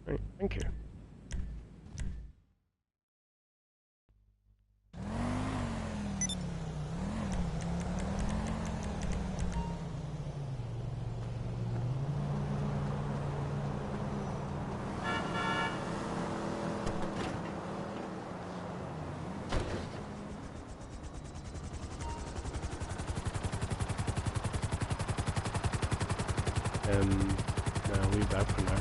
Right, thank you. No, leave that for now.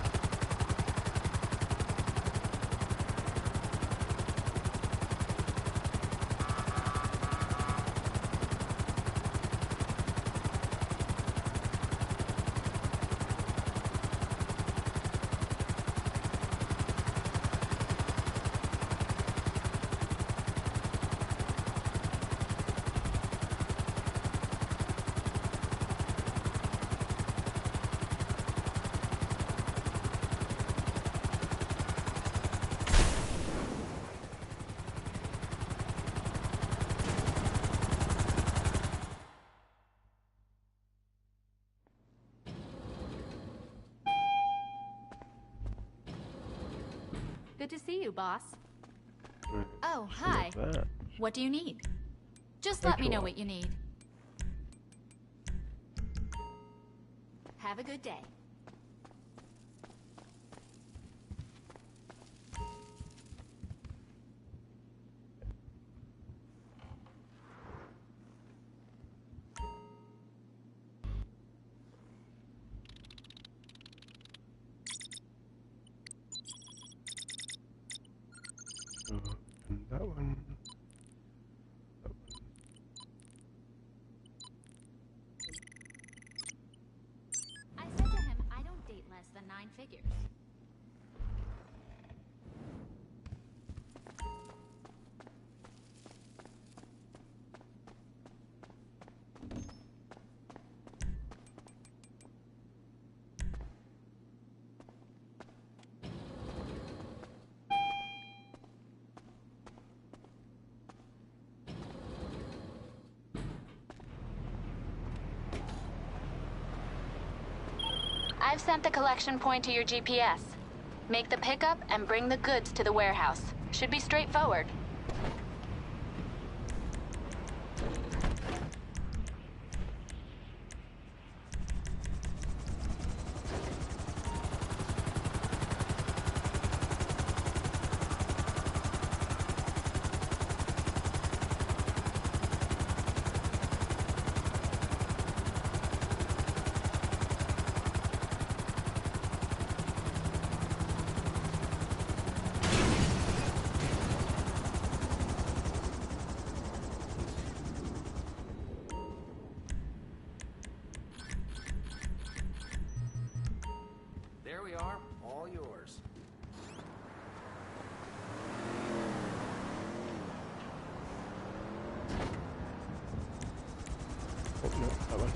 Good to see you, boss. Oh, hi. What do you need? Just let me know what you need. Have a good day. And that one. I said to him, I don't date less than 9 figures. I've sent the collection point to your GPS. Make the pickup and bring the goods to the warehouse. Should be straightforward. There we are, all yours. Oh, no, that one.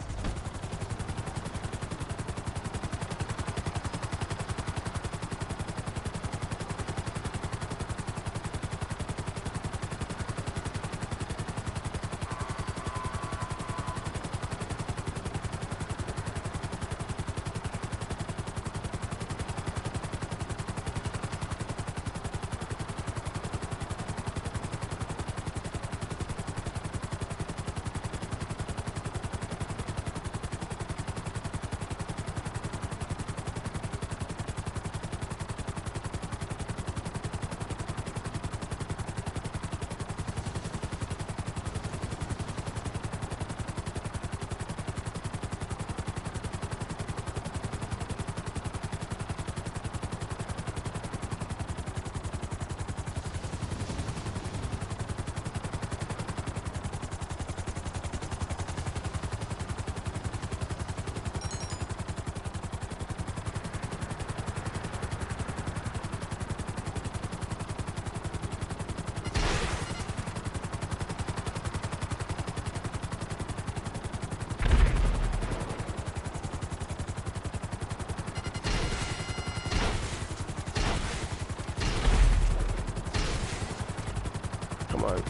Come on.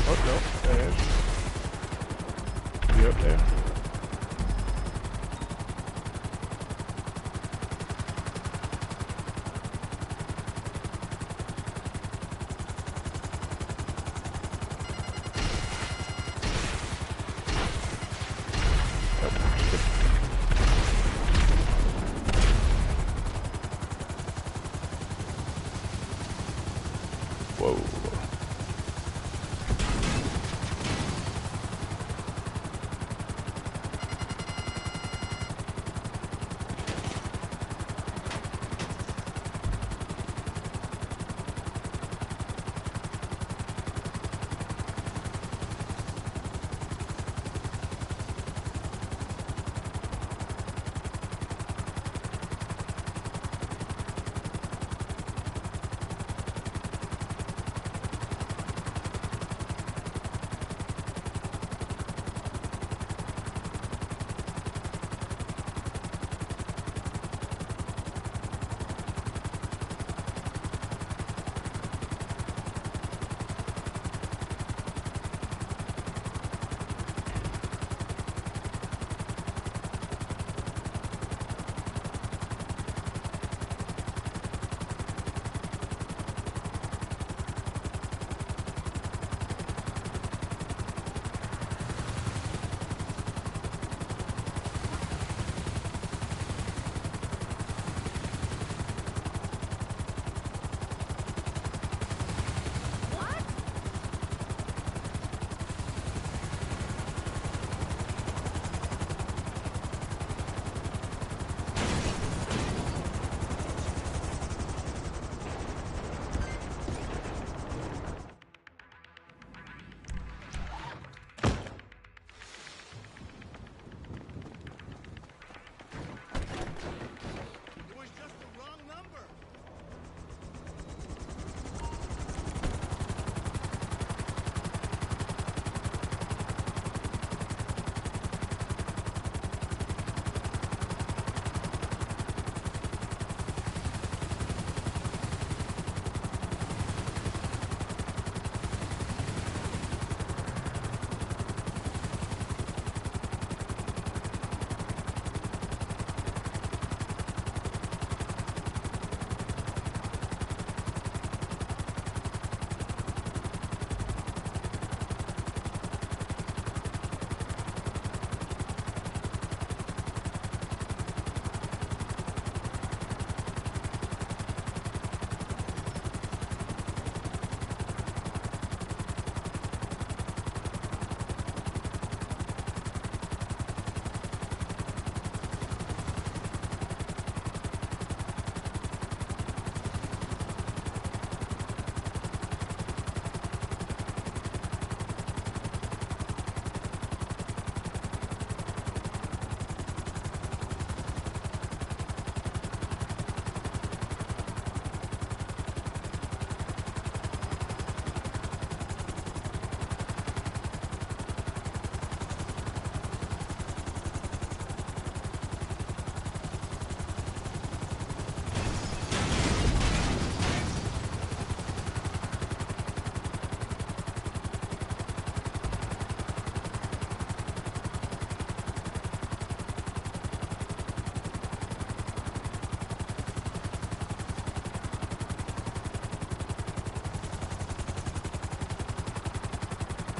Oh, no, there it is. You up there?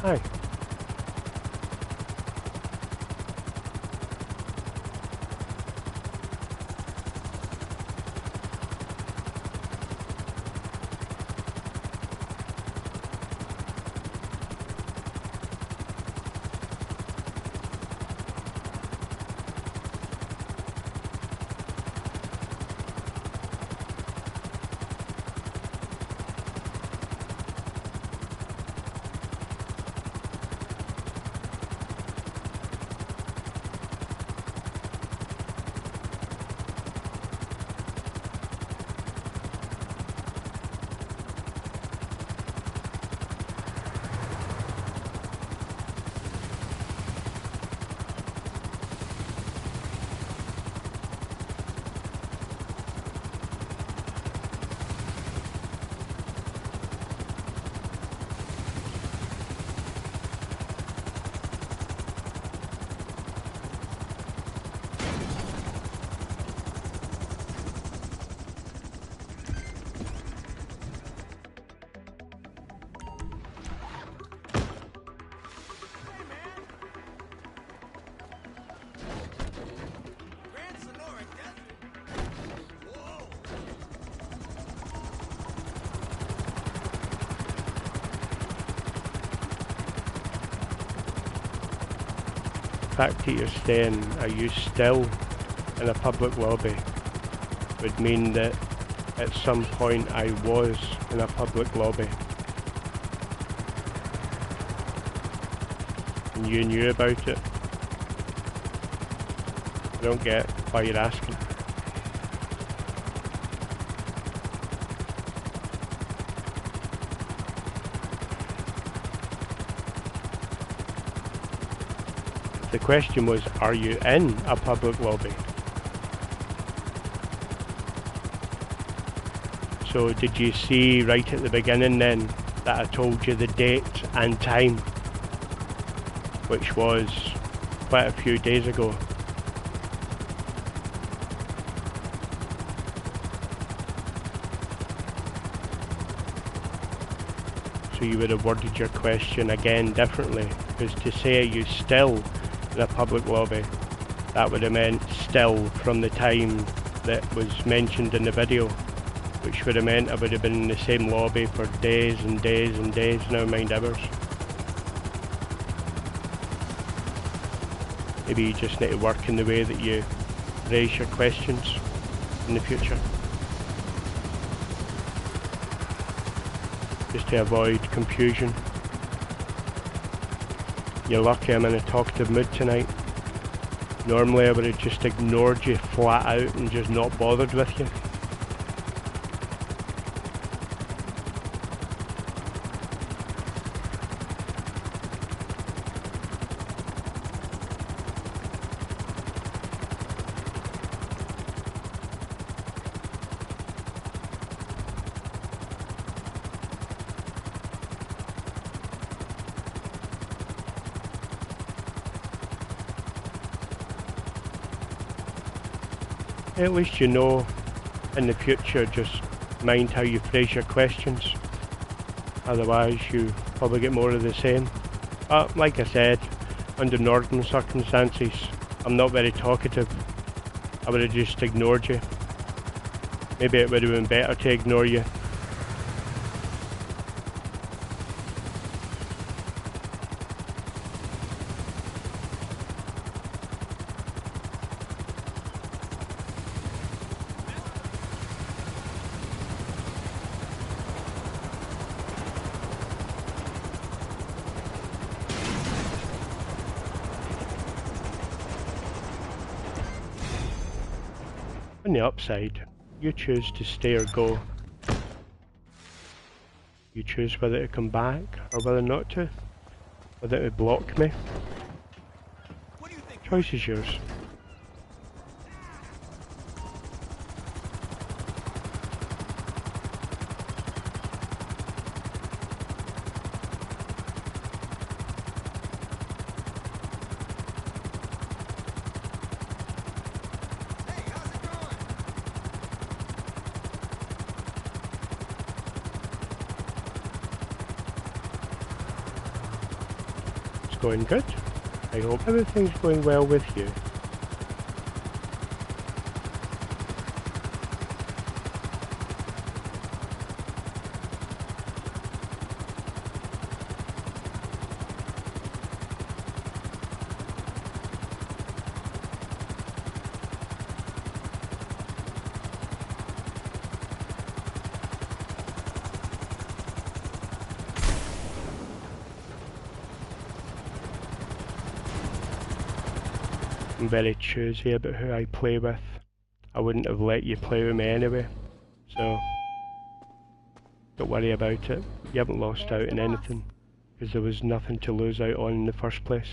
Hi. The fact that you're staying, are you still in a public lobby, would mean that at some point I was in a public lobby. And you knew about it. I don't get why you're asking. The question was, are you in a public lobby? So did you see right at the beginning then that I told you the date and time, which was quite a few days ago? So you would have worded your question again differently, because to say are you still in a public lobby, that would have meant still from the time that was mentioned in the video, which would have meant I would have been in the same lobby for days and days and days, never mind hours. Maybe you just need to work in the way that you raise your questions in the future, just to avoid confusion. You're lucky I'm in a talkative mood tonight. Normally I would have just ignored you flat out and just not bothered with you. At least you know in the future, just mind how you phrase your questions, otherwise you probably get more of the same. But like I said, under northern circumstances, I'm not very talkative. I would have just ignored you. Maybe it would have been better to ignore you. On the upside, you choose to stay or go. You choose whether to come back or whether not to. Whether to block me. Choice is yours. going good. I hope everything's going well with you. I'm very choosy about who I play with. I wouldn't have let you play with me anyway, so don't worry about it. You haven't lost out on anything, because there was nothing to lose out on in the first place.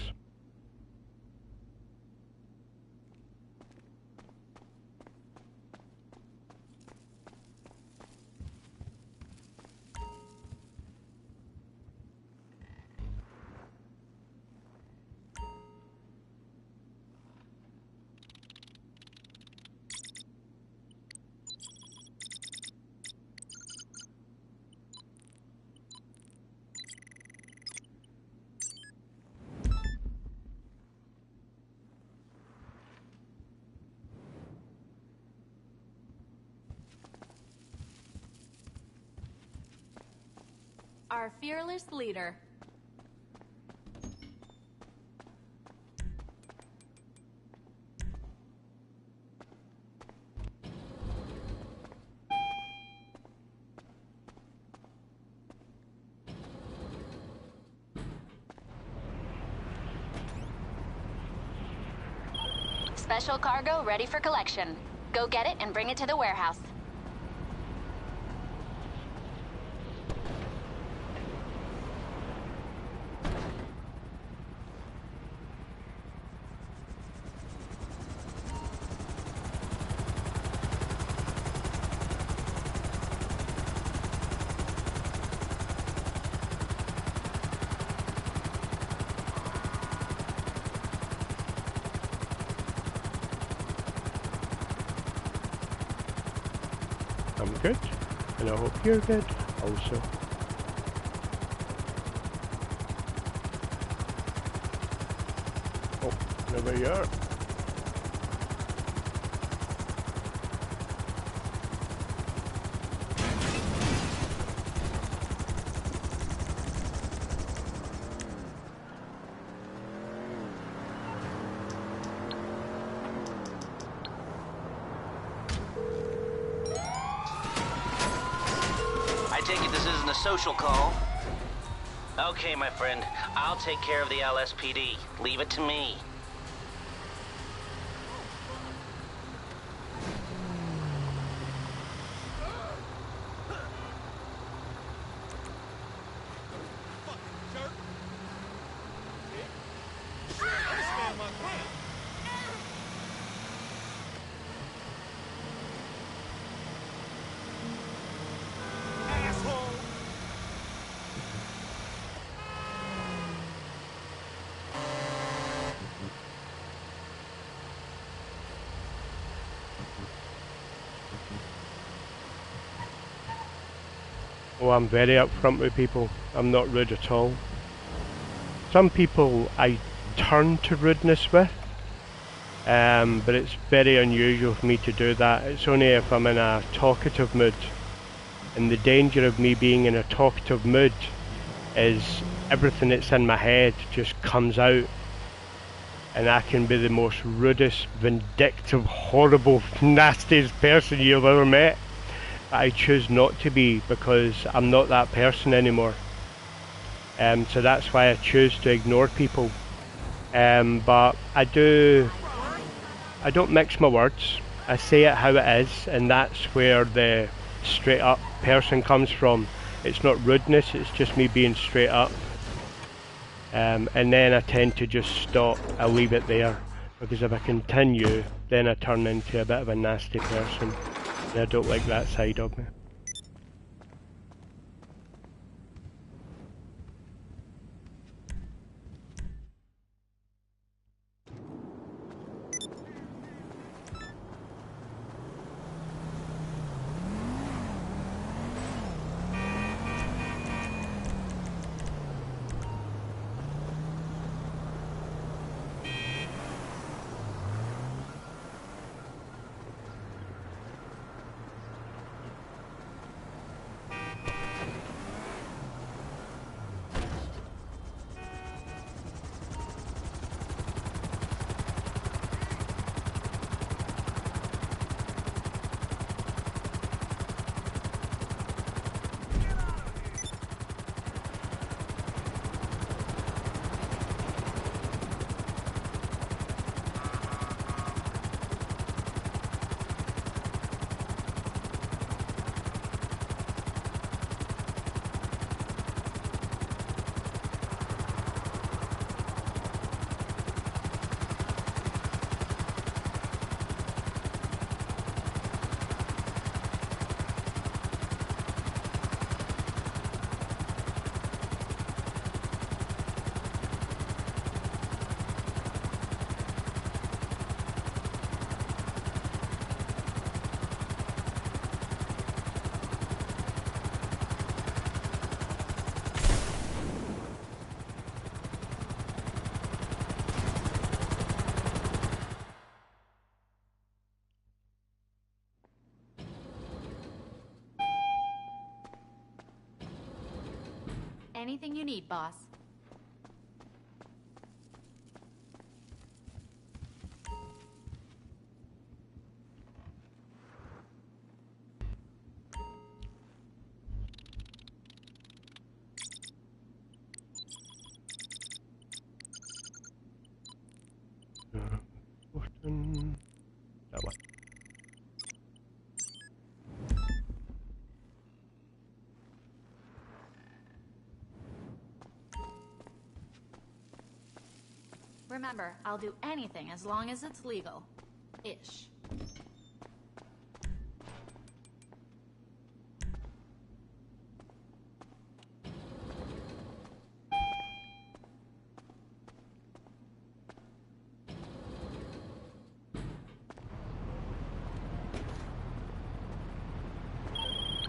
Our fearless leader. Special cargo ready for collection. Go get it and bring it to the warehouse. I'm good, and I hope you're good also. Oh, there we are. I take it this isn't a social call? Okay, my friend. I'll take care of the LSPD. Leave it to me. Oh, I'm very upfront with people. I'm not rude at all. Some people I turn to rudeness with, but it's very unusual for me to do that. It's only if I'm in a talkative mood. And the danger of me being in a talkative mood is everything that's in my head just comes out. And I can be the most rudest, vindictive, horrible, nastiest person you've ever met. I choose not to be, because I'm not that person anymore. So that's why I choose to ignore people. But I don't mix my words. I say it how it is, and that's where the straight up person comes from. It's not rudeness, it's just me being straight up. And then I tend to just stop. I leave it there, because if I continue, then I turn into a bit of a nasty person. And I don't like that side of me. anything you need, boss. That one. Remember, I'll do anything as long as it's legal. Ish.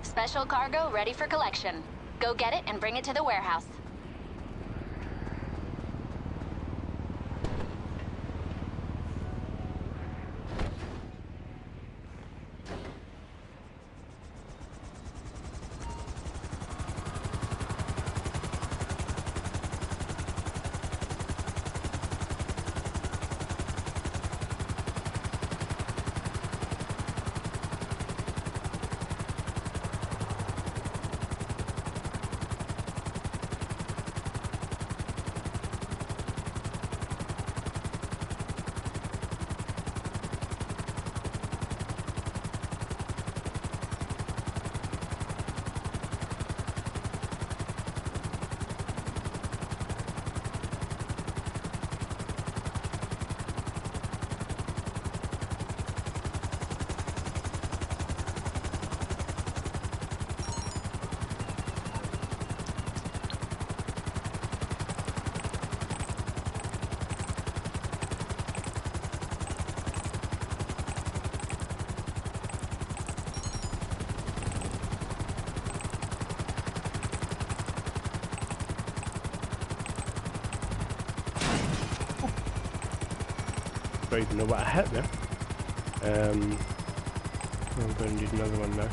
Special cargo ready for collection. Go get it and bring it to the warehouse. Don't even know what I hit there. I'm going to need another one now.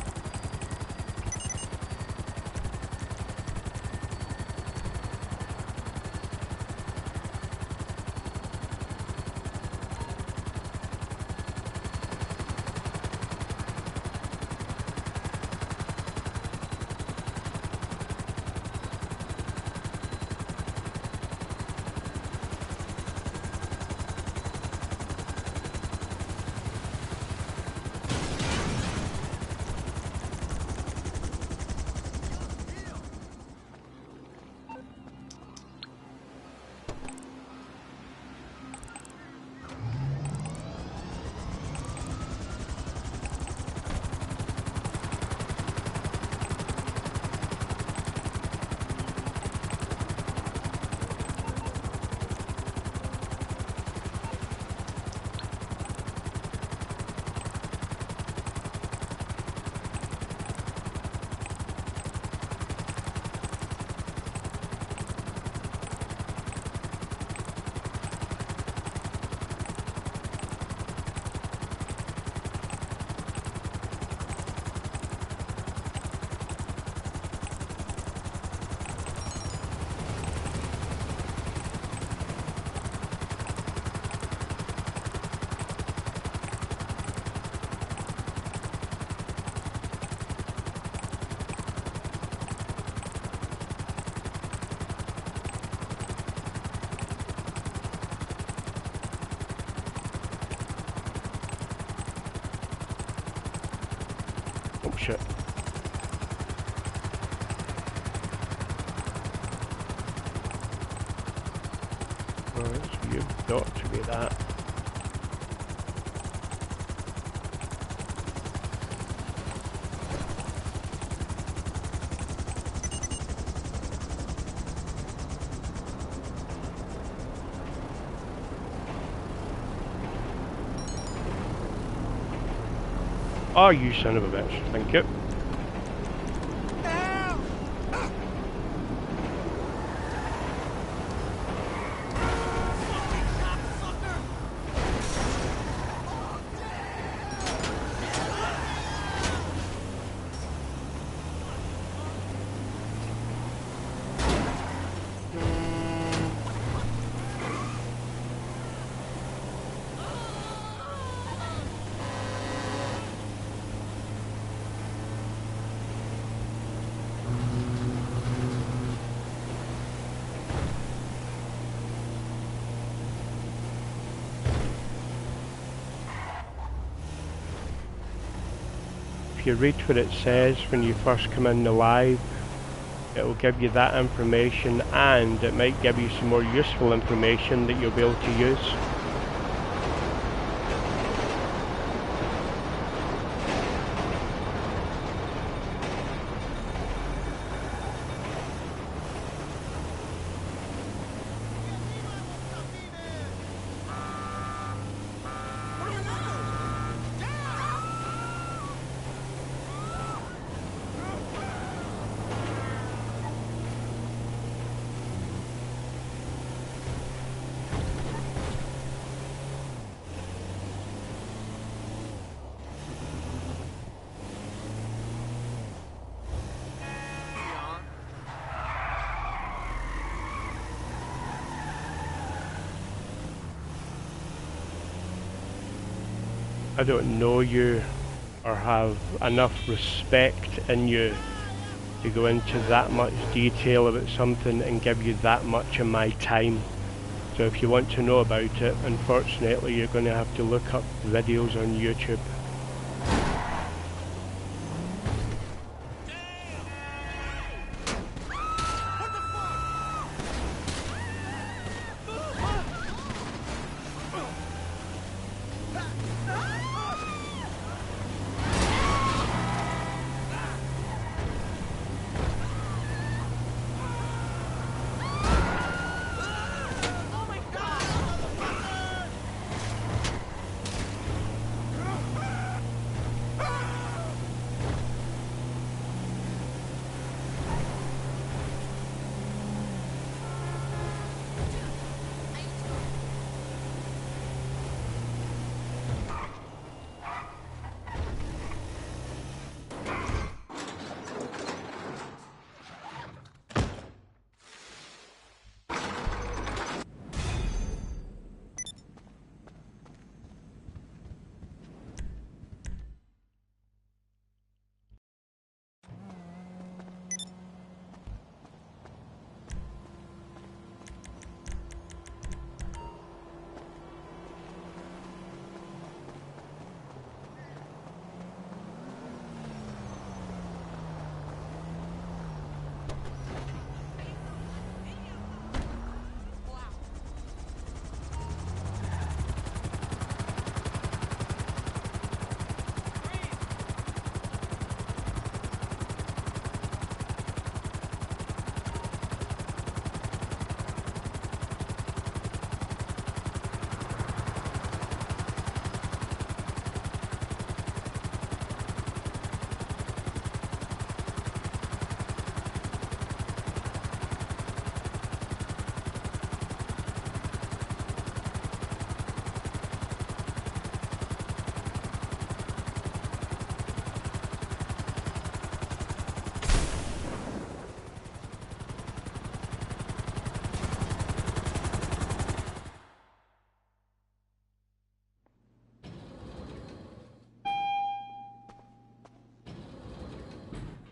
Oh shit. Right, so you've got to be that. Oh, you son of a bitch. Thank you. if you read what it says when you first come in the live, it will give you that information, and it might give you some more useful information that you'll be able to use. I don't know you or have enough respect in you to go into that much detail about something and give you that much of my time. So if you want to know about it, unfortunately you're going to have to look up videos on YouTube.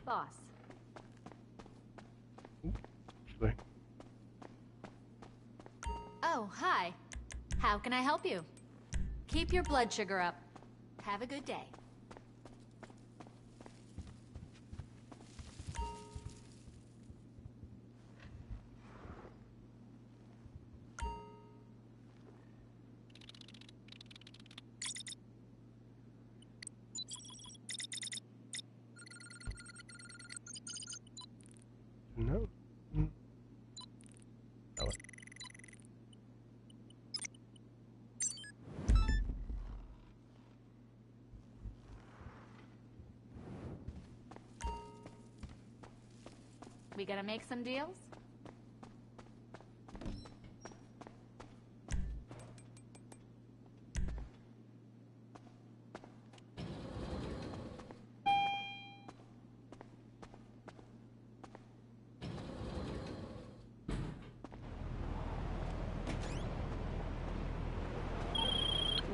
Boss. Oh, hi. How can I help you? Keep your blood sugar up. Have a good day. No. Oh. We gonna make some deals?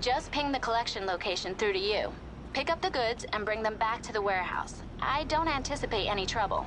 Just ping the collection location through to you. Pick up the goods and bring them back to the warehouse. I don't anticipate any trouble.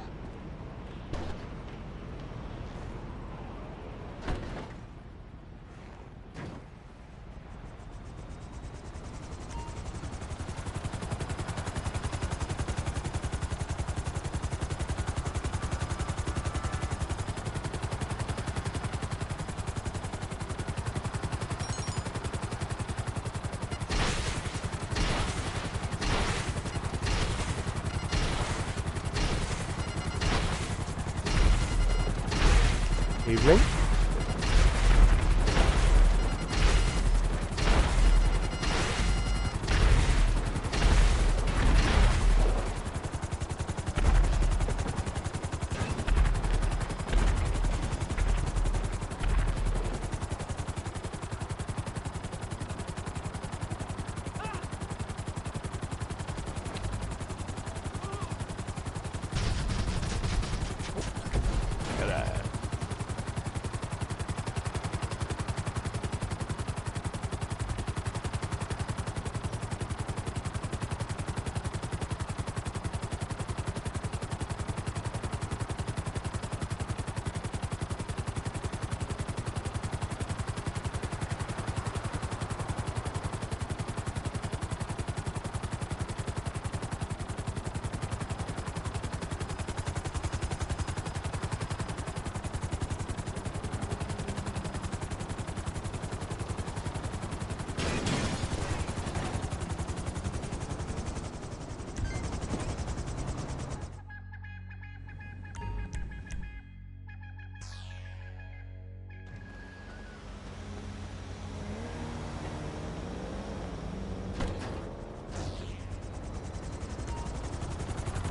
Evening.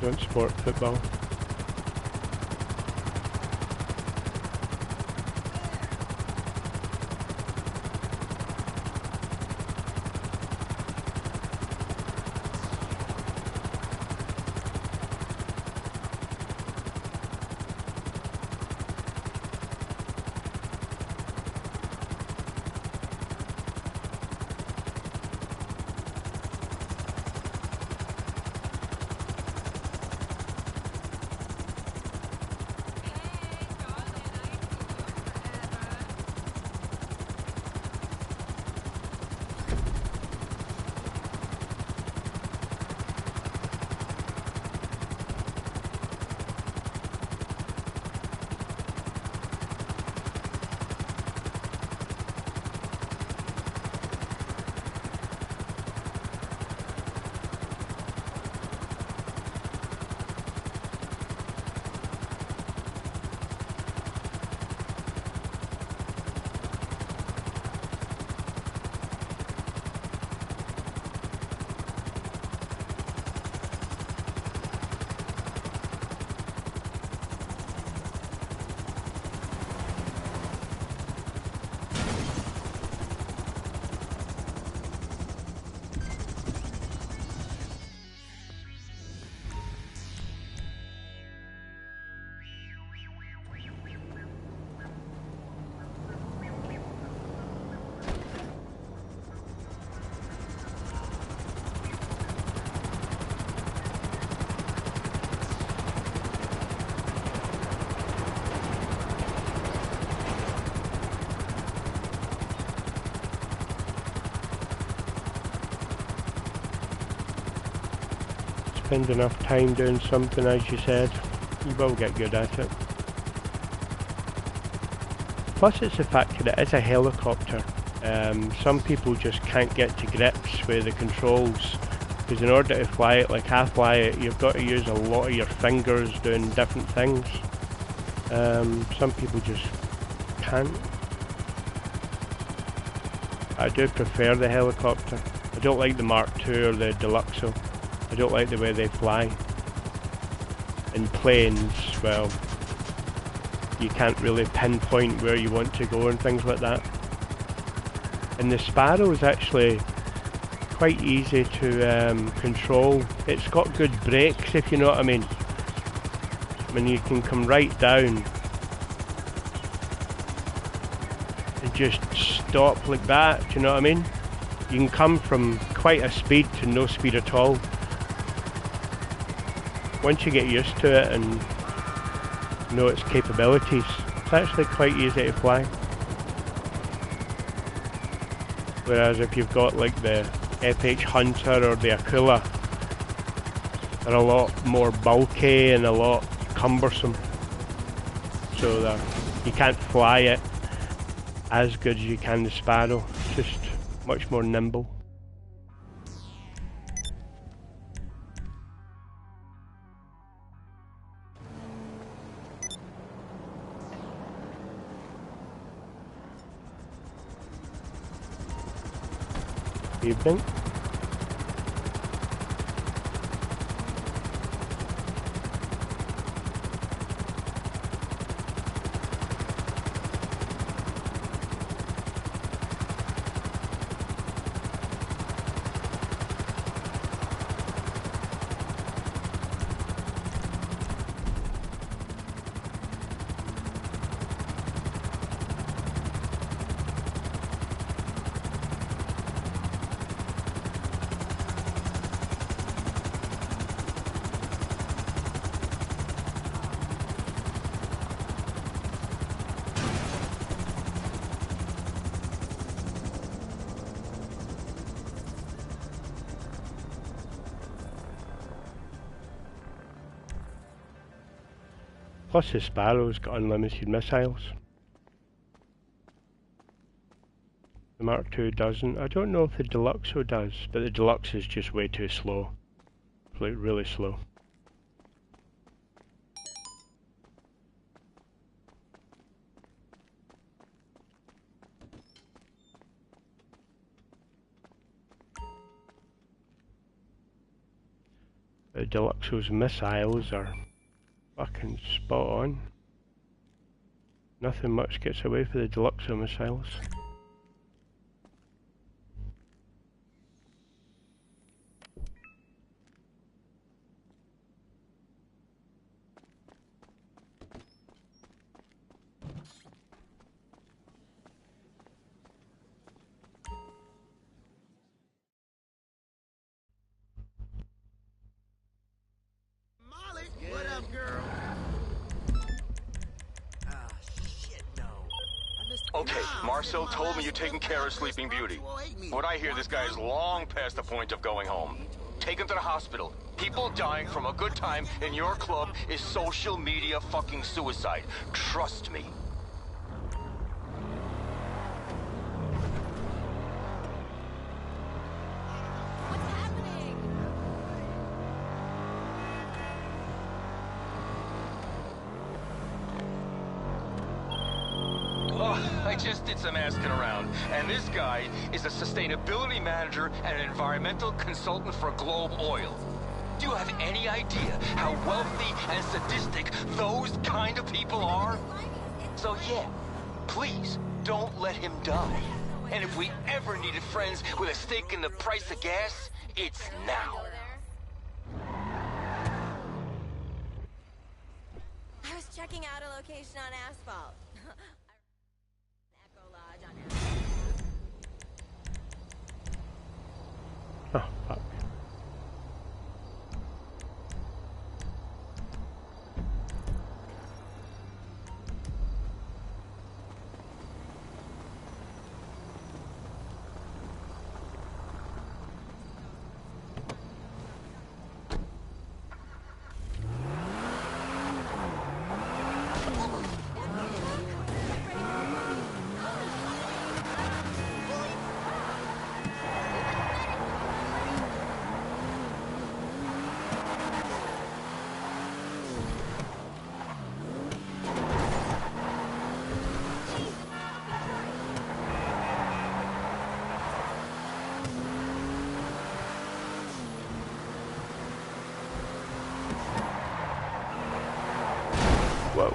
Don't support football. Spend enough time doing something, as you said, you will get good at it. Plus it's the fact that it is a helicopter. Some people just can't get to grips with the controls, because in order to fly it like I fly it, you've got to use a lot of your fingers doing different things. Some people just can't. I do prefer the helicopter. I don't like the Mark II or the Deluxo. I don't like the way they fly. In planes, well, you can't really pinpoint where you want to go and things like that. And the Sparrow is actually quite easy to control. It's got good brakes, if you know what I mean. I mean, you can come right down and just stop like that, do you know what I mean? You can come from quite a speed to no speed at all. Once you get used to it and know its capabilities, it's actually quite easy to fly. Whereas if you've got like the FH Hunter or the Aquila, they're a lot more bulky and a lot cumbersome. So that you can't fly it as good as you can the Sparrow. It's just much more nimble. Evening. Plus the Sparrow's got unlimited missiles. The Mark II doesn't. I don't know if the Deluxo does, but the Deluxe is just way too slow. It's like really slow. The Deluxo's missiles are fucking spot on. Nothing much gets away for the Deluxo missiles. What up, girl? Ah, shit, no. Okay, Marcel told me you're taking care of Sleeping Beauty. What I hear, this guy is long past the point of going home. Take him to the hospital. People dying from a good time in your club is social media fucking suicide. Trust me. I just did some asking around, and this guy is a sustainability manager and an environmental consultant for Globe Oil. Do you have any idea how wealthy and sadistic those kind of people are? So yeah, please don't let him die. And if we ever needed friends with a stake in the price of gas, it's now. I was checking out a location on asphalt. Echo Lodge on asphalt. Oh, fuck. Whoa.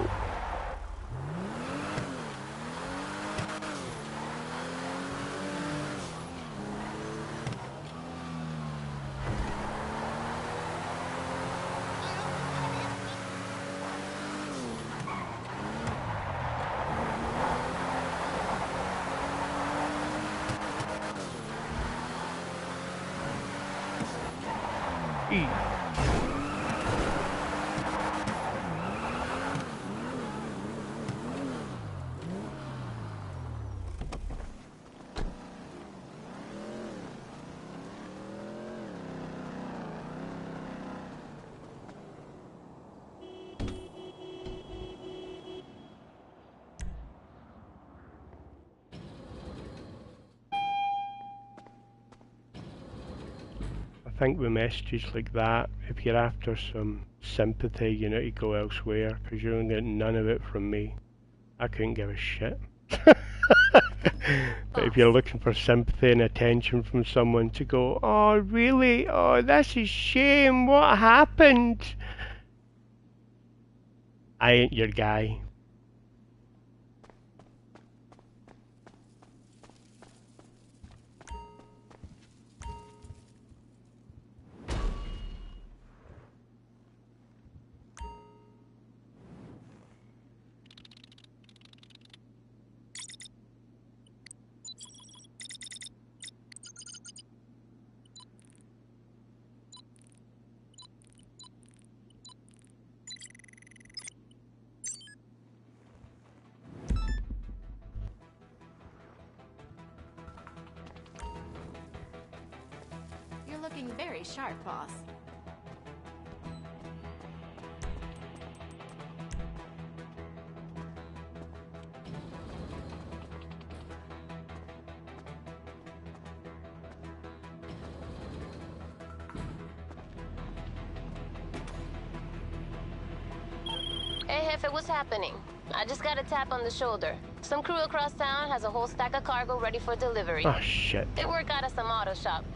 E. I think with messages like that, if you're after some sympathy, you need to go elsewhere, because you're going to get none of it from me. I couldn't give a shit. But if you're looking for sympathy and attention from someone to go, oh really? Oh, that's a shame. What happened? I ain't your guy. You're looking very sharp, boss. Hey, Jefe, what's happening? I just got a tap on the shoulder. Some crew across town has a whole stack of cargo ready for delivery. Oh shit. They work out of some auto shop.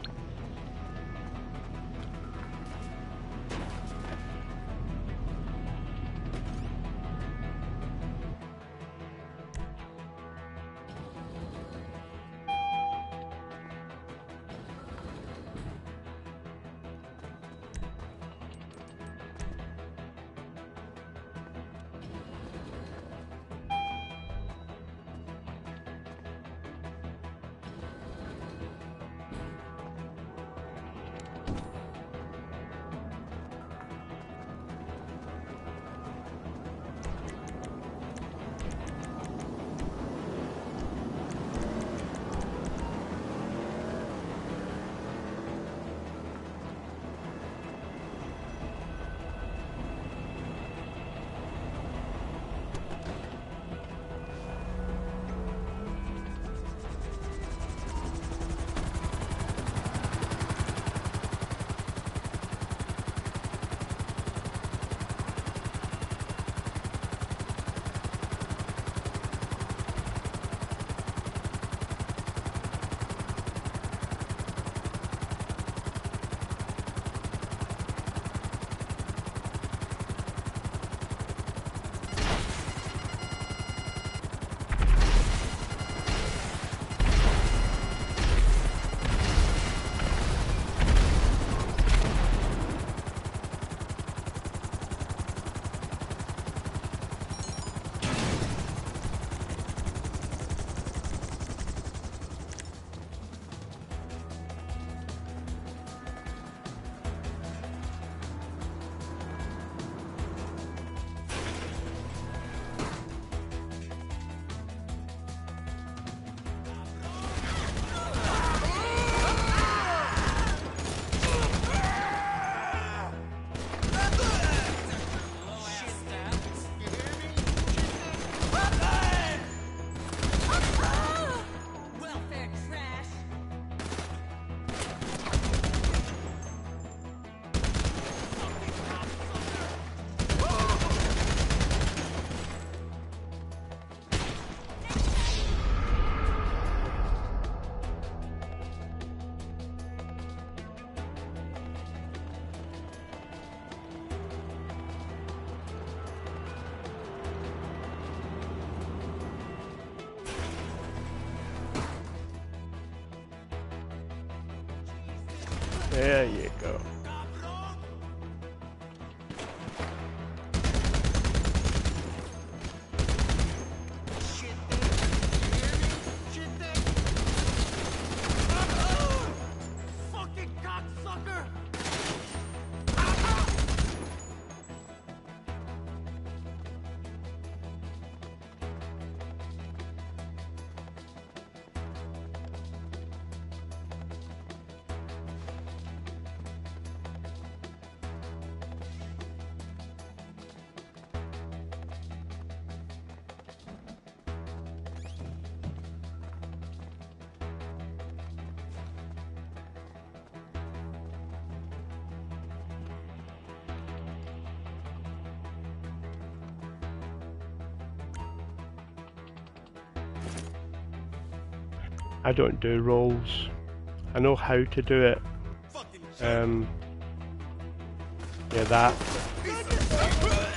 There you go. Fucking cocksucker! I don't do rolls. I know how to do it. Yeah, that.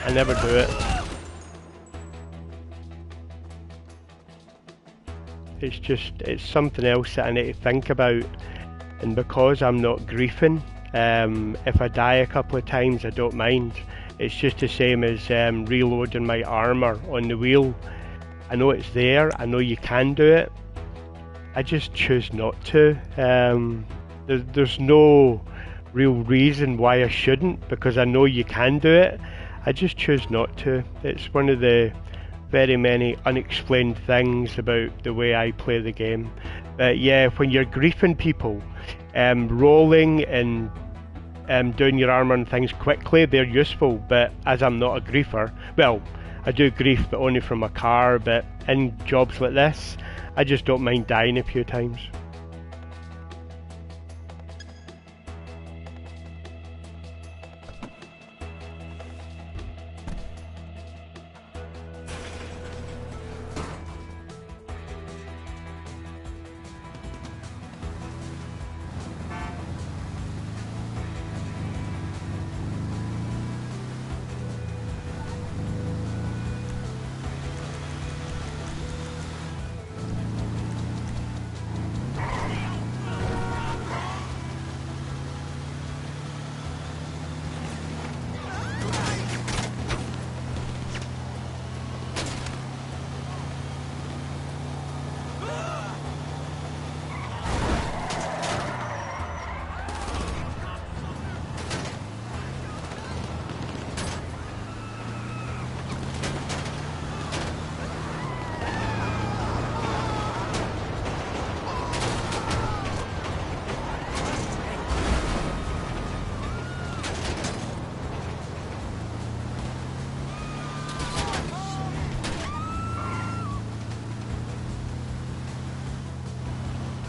I never do it. It's just, it's something else that I need to think about. And because I'm not griefing, if I die a couple of times, I don't mind. It's just the same as reloading my armor on the wheel. I know it's there, I know you can do it. I just choose not to. There's no real reason why I shouldn't, because I know you can do it. I just choose not to. It's one of the very many unexplained things about the way I play the game. But yeah, when you're griefing people, rolling and doing your armor and things quickly, they're useful. But as I'm not a griefer, well, I do grief, but only from a car. But in jobs like this, I just don't mind dying a few times.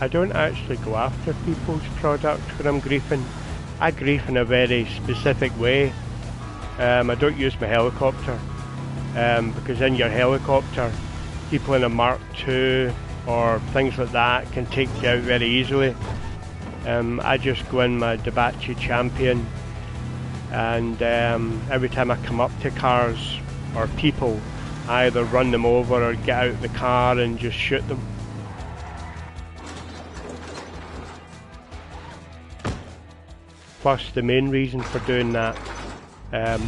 I don't actually go after people's product when I'm griefing. I grief in a very specific way. I don't use my helicopter because in your helicopter, people in a Mark II or things like that can take you out very easily. I just go in my Dabachi Champion, and every time I come up to cars or people, I either run them over or get out of the car and just shoot them. Plus, the main reason for doing that,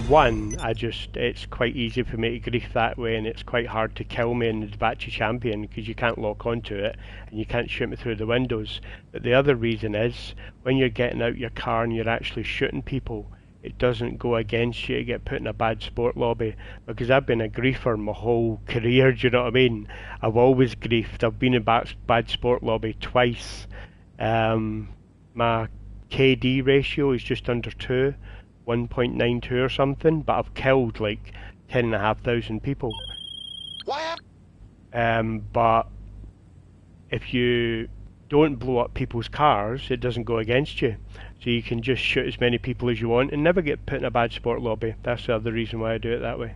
one, it's quite easy for me to grief that way, and it's quite hard to kill me in the Dabachi Champion because you can't lock onto it and you can't shoot me through the windows. But the other reason is, when you're getting out your car and you're actually shooting people, it doesn't go against you to get put in a bad sport lobby, because I've been a griefer my whole career, do you know what I mean? I've always griefed. I've been in bad sport lobby twice. My KD ratio is just under 2, 1.92 or something, but I've killed like 10,500 people. What? But if you don't blow up people's cars, it doesn't go against you. So you can just shoot as many people as you want and never get put in a bad sport lobby. That's the other reason why I do it that way.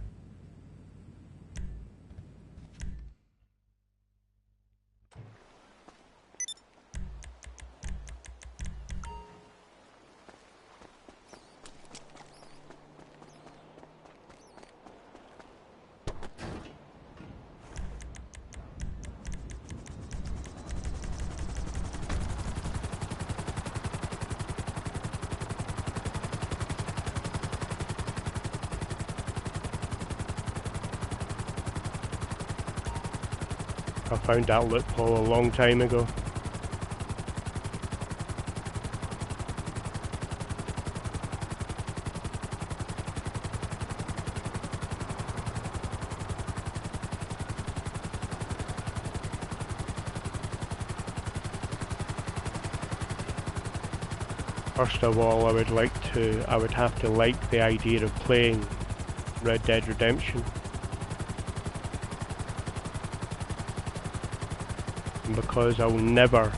I found that loophole a long time ago. First of all, I would have to like the idea of playing Red Dead Redemption. And because I'll never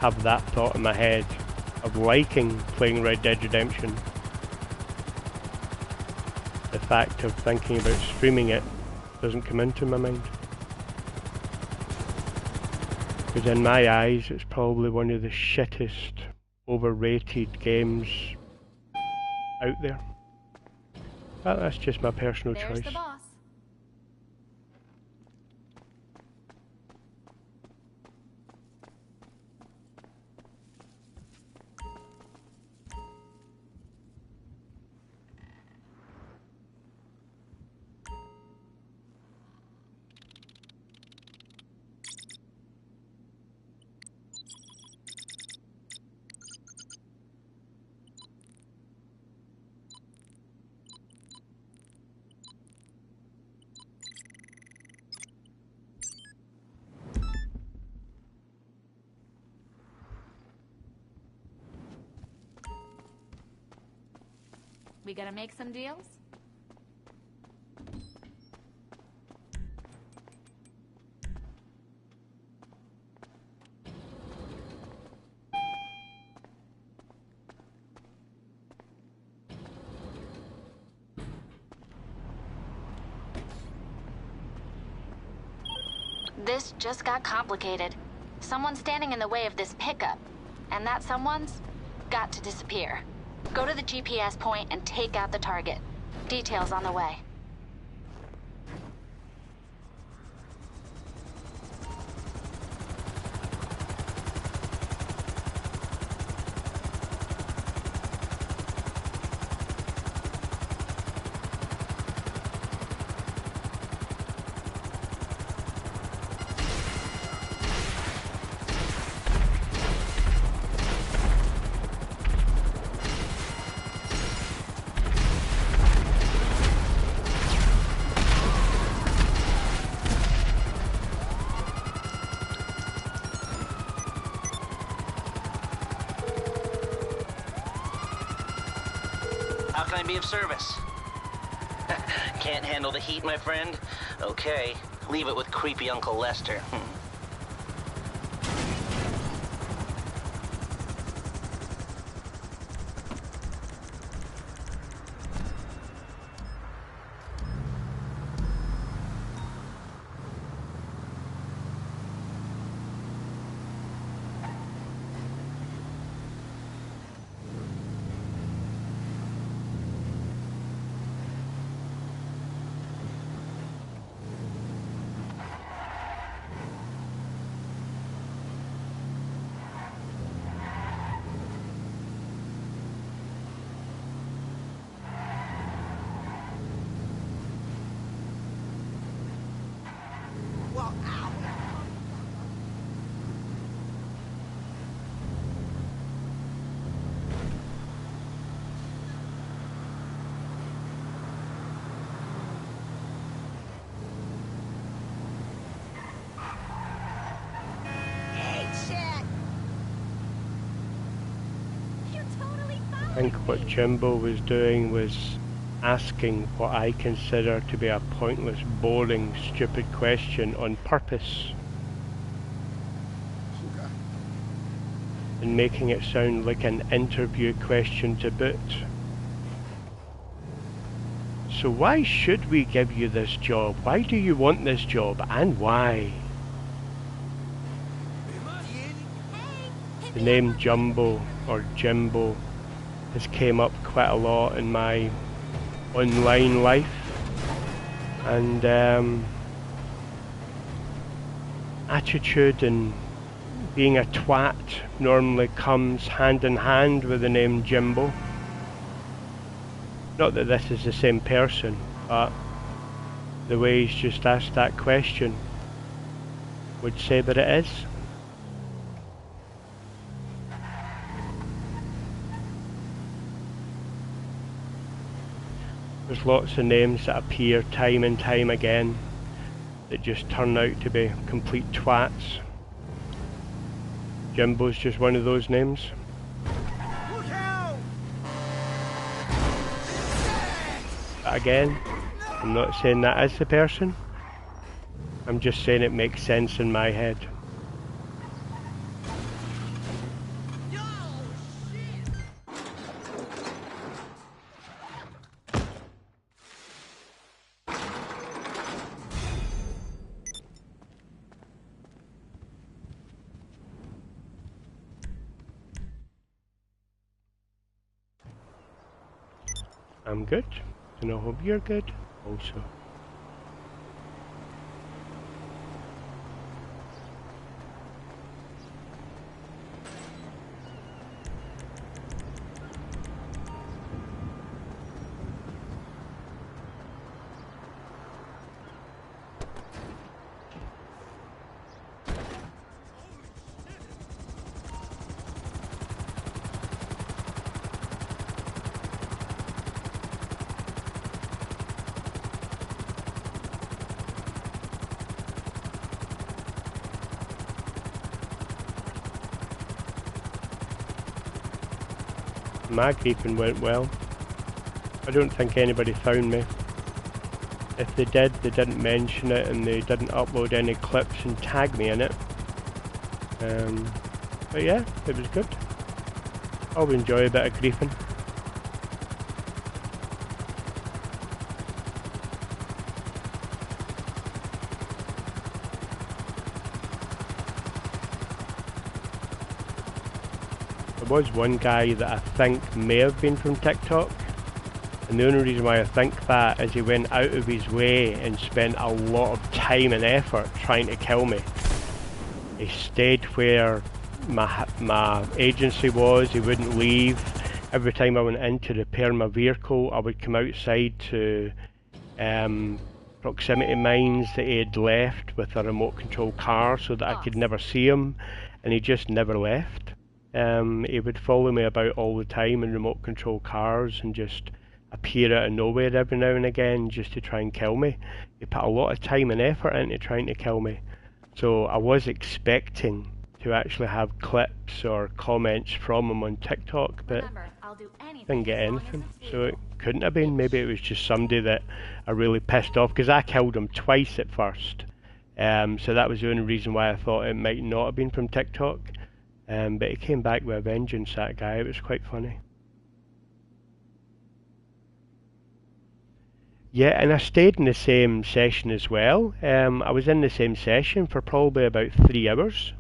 have that thought in my head of liking playing Red Dead Redemption, the fact of thinking about streaming it doesn't come into my mind. Because in my eyes, it's probably one of the shittest, overrated games out there. But that's just my personal There's choice. the boss. We gonna make some deals? This just got complicated. Someone's standing in the way of this pickup, and that someone's got to disappear. Go to the GPS point and take out the target. Details on the way. How can I be of service? Can't handle the heat, my friend? Okay, leave it with creepy Uncle Lester. I think what Jimbo was doing was asking what I consider to be a pointless, boring, stupid question on purpose. And making it sound like an interview question to boot. So why should we give you this job? Why do you want this job, and why? The name Jumbo or Jimbo has came up quite a lot in my online life, and attitude and being a twat normally comes hand in hand with the name Jimbo. Not that this is the same person, but the way he's just asked that question would say that it is. There's lots of names that appear time and time again that just turn out to be complete twats. Jimbo's just one of those names. But again, I'm not saying that is the person. I'm just saying it makes sense in my head. I'm good, and I hope you're good also. My griefing went well. I don't think anybody found me. If they did, they didn't mention it and they didn't upload any clips and tag me in it. But yeah, it was good. I'll enjoy a bit of griefing. There was one guy that I think may have been from TikTok, and the only reason why I think that is he went out of his way and spent a lot of time and effort trying to kill me. He stayed where my agency was, he wouldn't leave. Every time I went in to repair my vehicle, I would come outside to proximity mines that he had left with a remote control car so that I could never see him, and he just never left. He would follow me about all the time in remote control cars and just appear out of nowhere every now and again just to try and kill me. He put a lot of time and effort into trying to kill me. So I was expecting to actually have clips or comments from him on TikTok, but didn't get anything. So it couldn't have been. Maybe it was just somebody that I really pissed off, because I killed him twice at first. So that was the only reason why I thought it might not have been from TikTok. But he came back with a vengeance, that guy. It was quite funny. Yeah, and I stayed in the same session as well. I was in the same session for probably about 3 hours.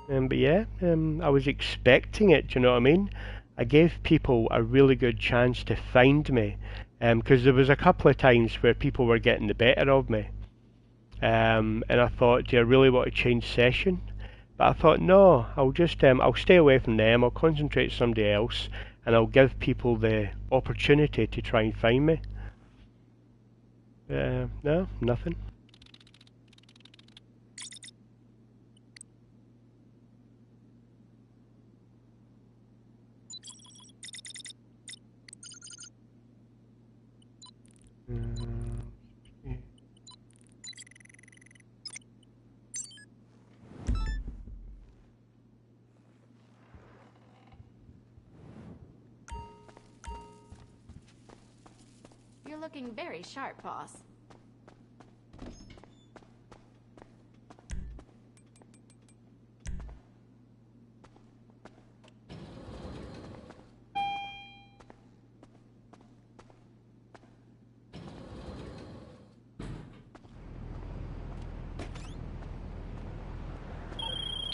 But yeah, I was expecting it, do you know what I mean? I gave people a really good chance to find me, because there was a couple of times where people were getting the better of me. And I thought, do I really want to change session? But I thought, no, I'll just, I'll stay away from them, I'll concentrate on somebody else, and I'll give people the opportunity to try and find me. No, nothing. You're looking very sharp, boss.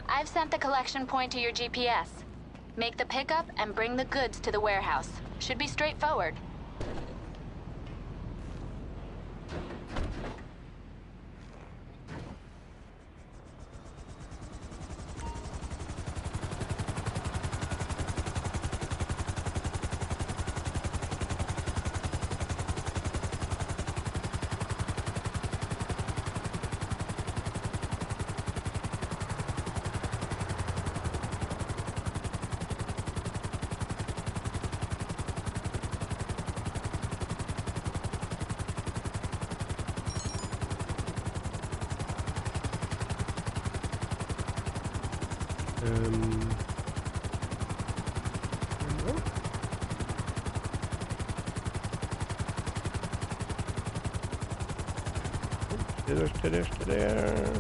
I've sent the collection point to your GPS. Make the pickup and bring the goods to the warehouse. Should be straightforward. To there.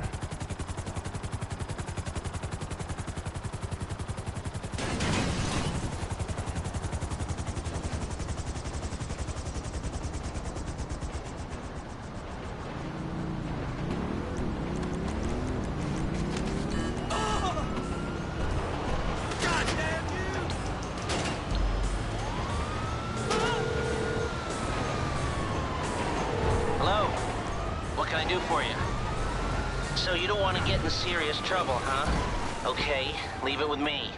What can I do for you? So you don't want to get in serious trouble, huh? Okay, leave it with me.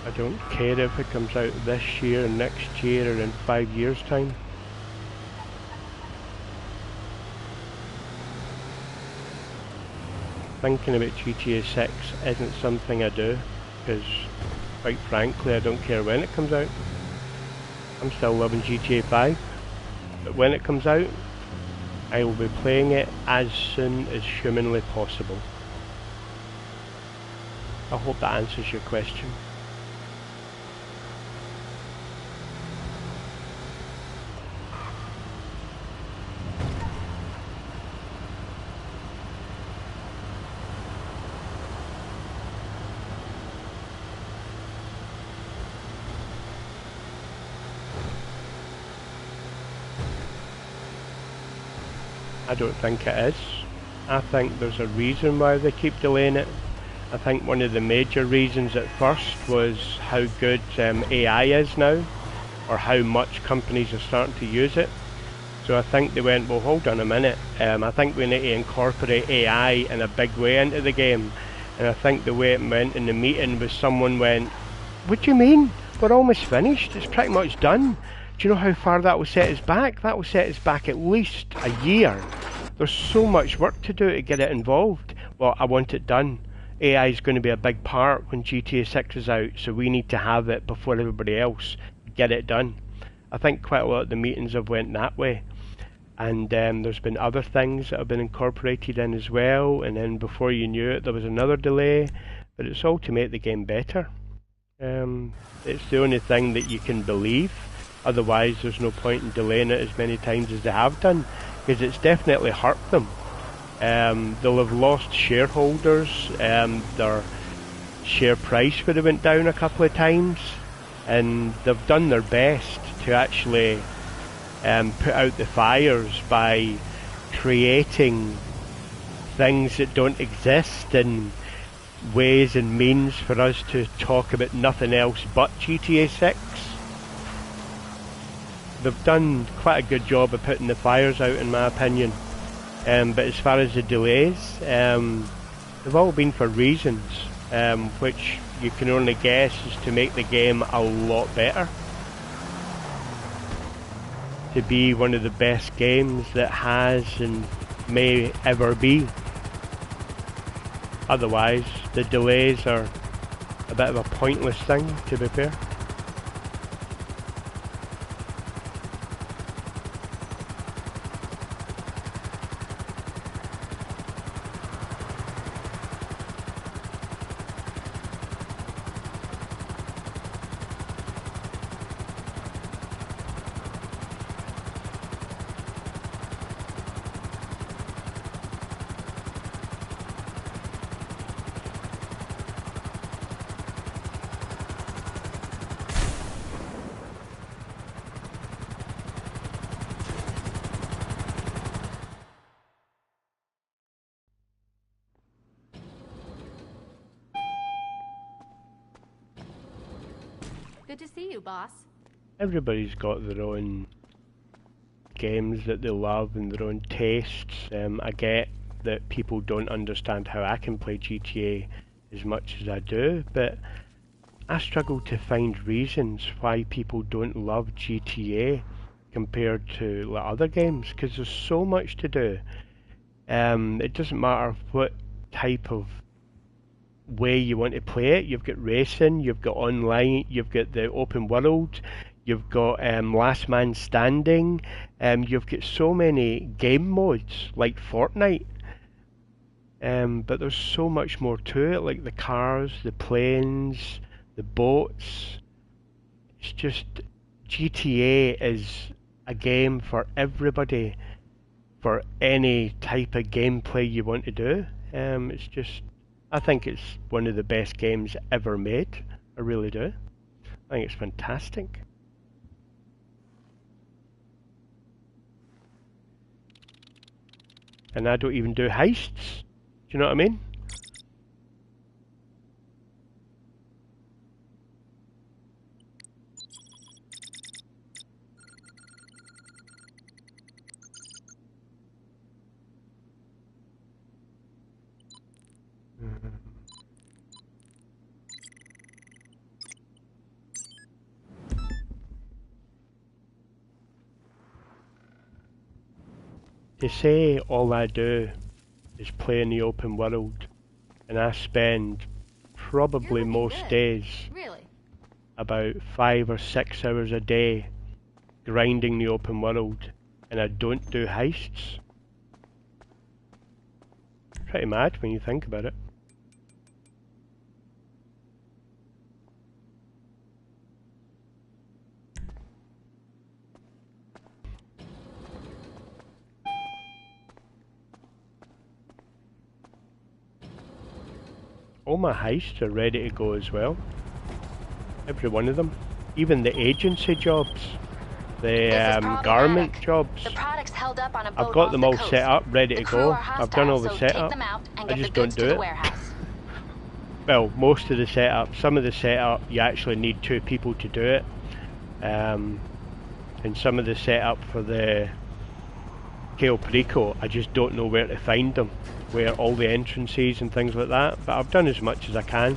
I don't care if it comes out this year, next year, or in 5 years' time. Thinking about GTA 6 isn't something I do, because quite frankly I don't care when it comes out. I'm still loving GTA 5, but when it comes out, I will be playing it as soon as humanly possible. I hope that answers your question. I don't think it is. I think there's a reason why they keep delaying it. I think one of the major reasons at first was how good AI is now, or how much companies are starting to use it. So I think they went, well, hold on a minute, I think we need to incorporate AI in a big way into the game. And I think the way it went in the meeting was someone went, what do you mean? We're almost finished, it's pretty much done. Do you know how far that will set us back? That will set us back at least a year. There's so much work to do to get it involved. Well, I want it done. AI is going to be a big part when GTA 6 is out, so we need to have it before everybody else. Get it done. I think quite a lot of the meetings have went that way. And there's been other things that have been incorporated in as well, and then before you knew it there was another delay, but it's all to make the game better. It's the only thing that you can believe. Otherwise there's no point in delaying it as many times as they have done, because it's definitely hurt them. They'll have lost shareholders, their share price would have went down a couple of times, and they've done their best to actually put out the fires by creating things that don't exist and ways and means for us to talk about nothing else but GTA 6. They've done quite a good job of putting the fires out, in my opinion. But as far as the delays, they've all been for reasons, which you can only guess is to make the game a lot better. To be one of the best games that has and may ever be. Otherwise, the delays are a bit of a pointless thing, to be fair. Good to see you, boss. Everybody's got their own games that they love and their own tastes. I get that people don't understand how I can play GTA as much as I do, but I struggle to find reasons why people don't love GTA compared to like, other games, because there's so much to do. It doesn't matter what type of way you want to play it. You've got racing, you've got online, you've got the open world, you've got last man standing, you've got so many game modes like Fortnite, but there's so much more to it, like the cars, the planes, the boats. It's just, GTA is a game for everybody, for any type of gameplay you want to do. It's just, I think it's one of the best games ever made. I I really do. I think it's fantastic. And I don't even do heists. Do you know what I mean? They say all I do is play in the open world, and I spend probably most days Really? about 5 or 6 hours a day grinding the open world, and I don't do heists. Pretty mad when you think about it. All my heists are ready to go as well. Every one of them. Even the agency jobs. The garment jobs. The product's held up on a boat I've got them all coast. set up, ready to go. I've done all the so setup. Take them out and I get just the goods don't do to it. the warehouse. Well, most of the setup. Some of the setup you actually need 2 people to do it. And some of the setup for the Kale Perico, I just don't know where to find them. Where all the entrances and things like that. But I've done as much as I can.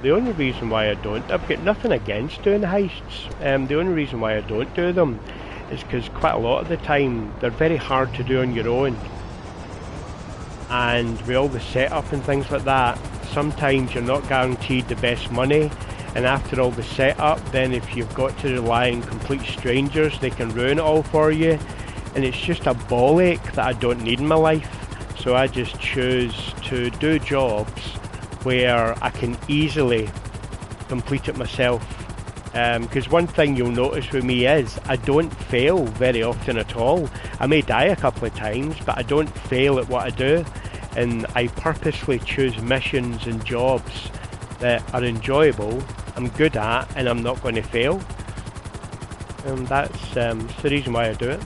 The only reason why I don't, I've got nothing against doing heists, the only reason why I don't do them is because quite a lot of the time they're very hard to do on your own, and with all the setup and things like that, sometimes you're not guaranteed the best money, and after all the setup, then if you've got to rely on complete strangers, they can ruin it all for you, and it's just a ball ache that I don't need in my life. So I just choose to do jobs where I can easily complete it myself. Because one thing you'll notice with me is I don't fail very often at all. I may die a couple of times, but I don't fail at what I do, and I purposely choose missions and jobs that are enjoyable, I'm good at, and I'm not going to fail. And that's the reason why I do it.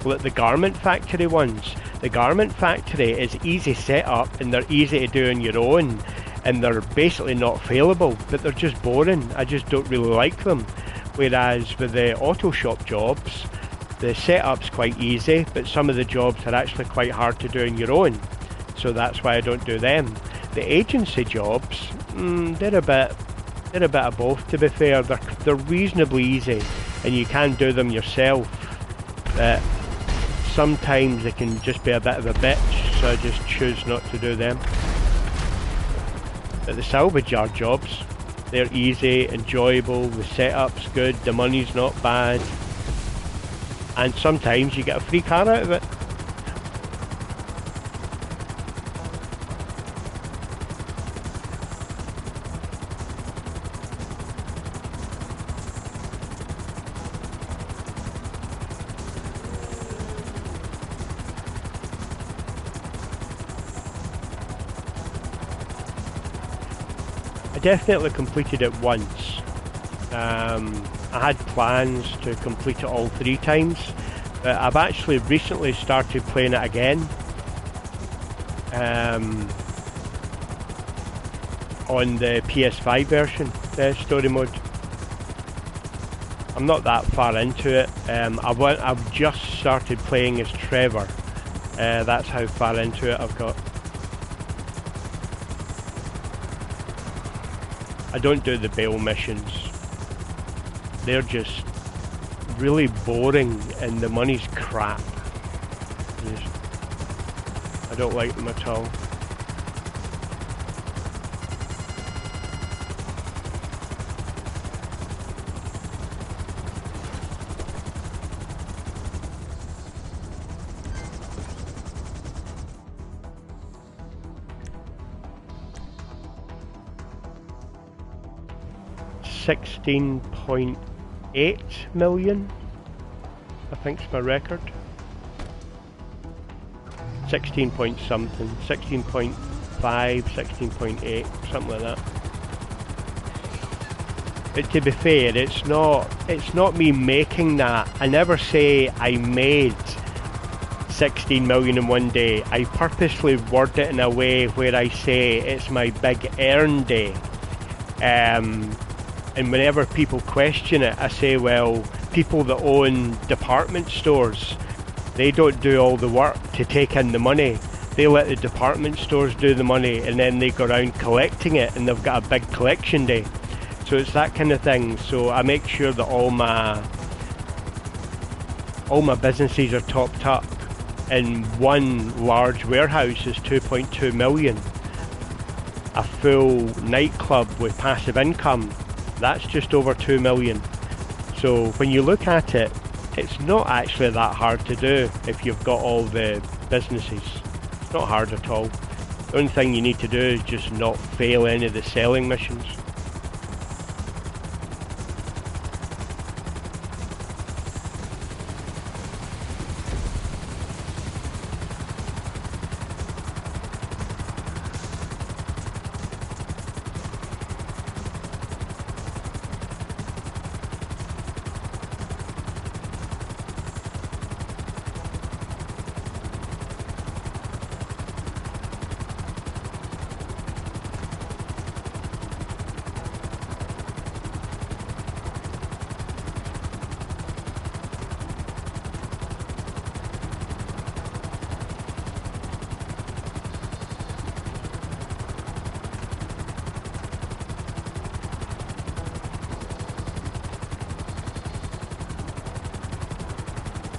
Like the garment factory ones. The garment factory is easy setup and they're easy to do on your own, and they're basically not failable, but they're just boring. I just don't really like them. Whereas with the auto shop jobs, the setup's quite easy, but some of the jobs are actually quite hard to do on your own. So that's why I don't do them. The agency jobs, they're a bit of both, to be fair. They're reasonably easy and you can do them yourself, but sometimes they can just be a bit of a bitch, so I just choose not to do them. But the salvage yard jobs, they're easy, enjoyable, the setup's good, the money's not bad, and sometimes you get a free car out of it. I definitely completed it once. I had plans to complete it all 3 times, but I've actually recently started playing it again on the PS5 version, the story mode. I'm not that far into it. I've just started playing as Trevor. That's how far into it I've got. I don't do the bail missions. They're just really boring and the money's crap. I don't like them at all. $16.8 million, I think's my record. 16 point something, 16.5, 16.8, something like that. But to be fair, it's not me making that. I never say I made 16 million in one day. I purposely word it in a way where I say it's my big earn day. And whenever people question it, I say, well, people that own department stores, they don't do all the work to take in the money. They let the department stores do the money, and then they go around collecting it, and they've got a big collection day. So it's that kind of thing. So I make sure that all my businesses are topped up. And one large warehouse is 2.2 million. A full nightclub with passive income, that's just over 2 million. So when you look at it, it's not actually that hard to do if you've got all the businesses. It's not hard at all. The only thing you need to do is just not fail any of the selling missions.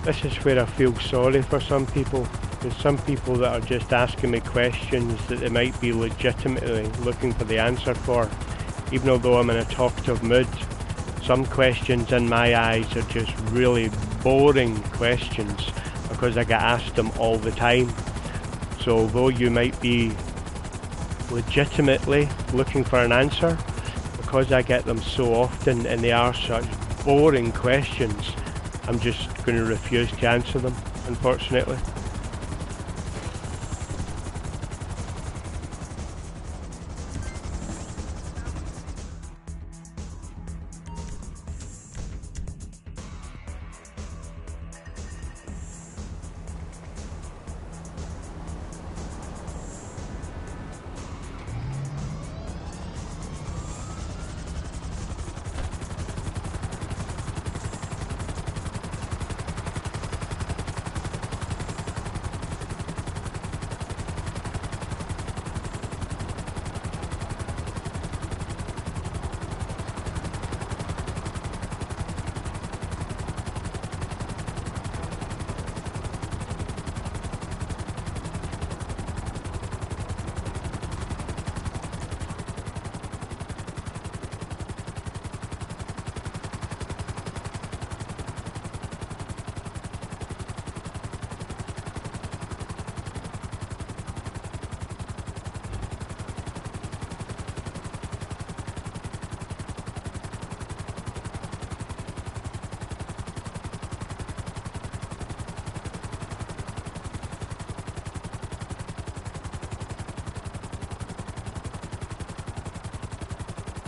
This is where I feel sorry for some people. There's some people that are just asking me questions that they might be legitimately looking for the answer for. Even although I'm in a talkative mood, some questions in my eyes are just really boring questions because I get asked them all the time. So although you might be legitimately looking for an answer, because I get them so often and they are such boring questions, I'm just going to refuse to answer them, unfortunately.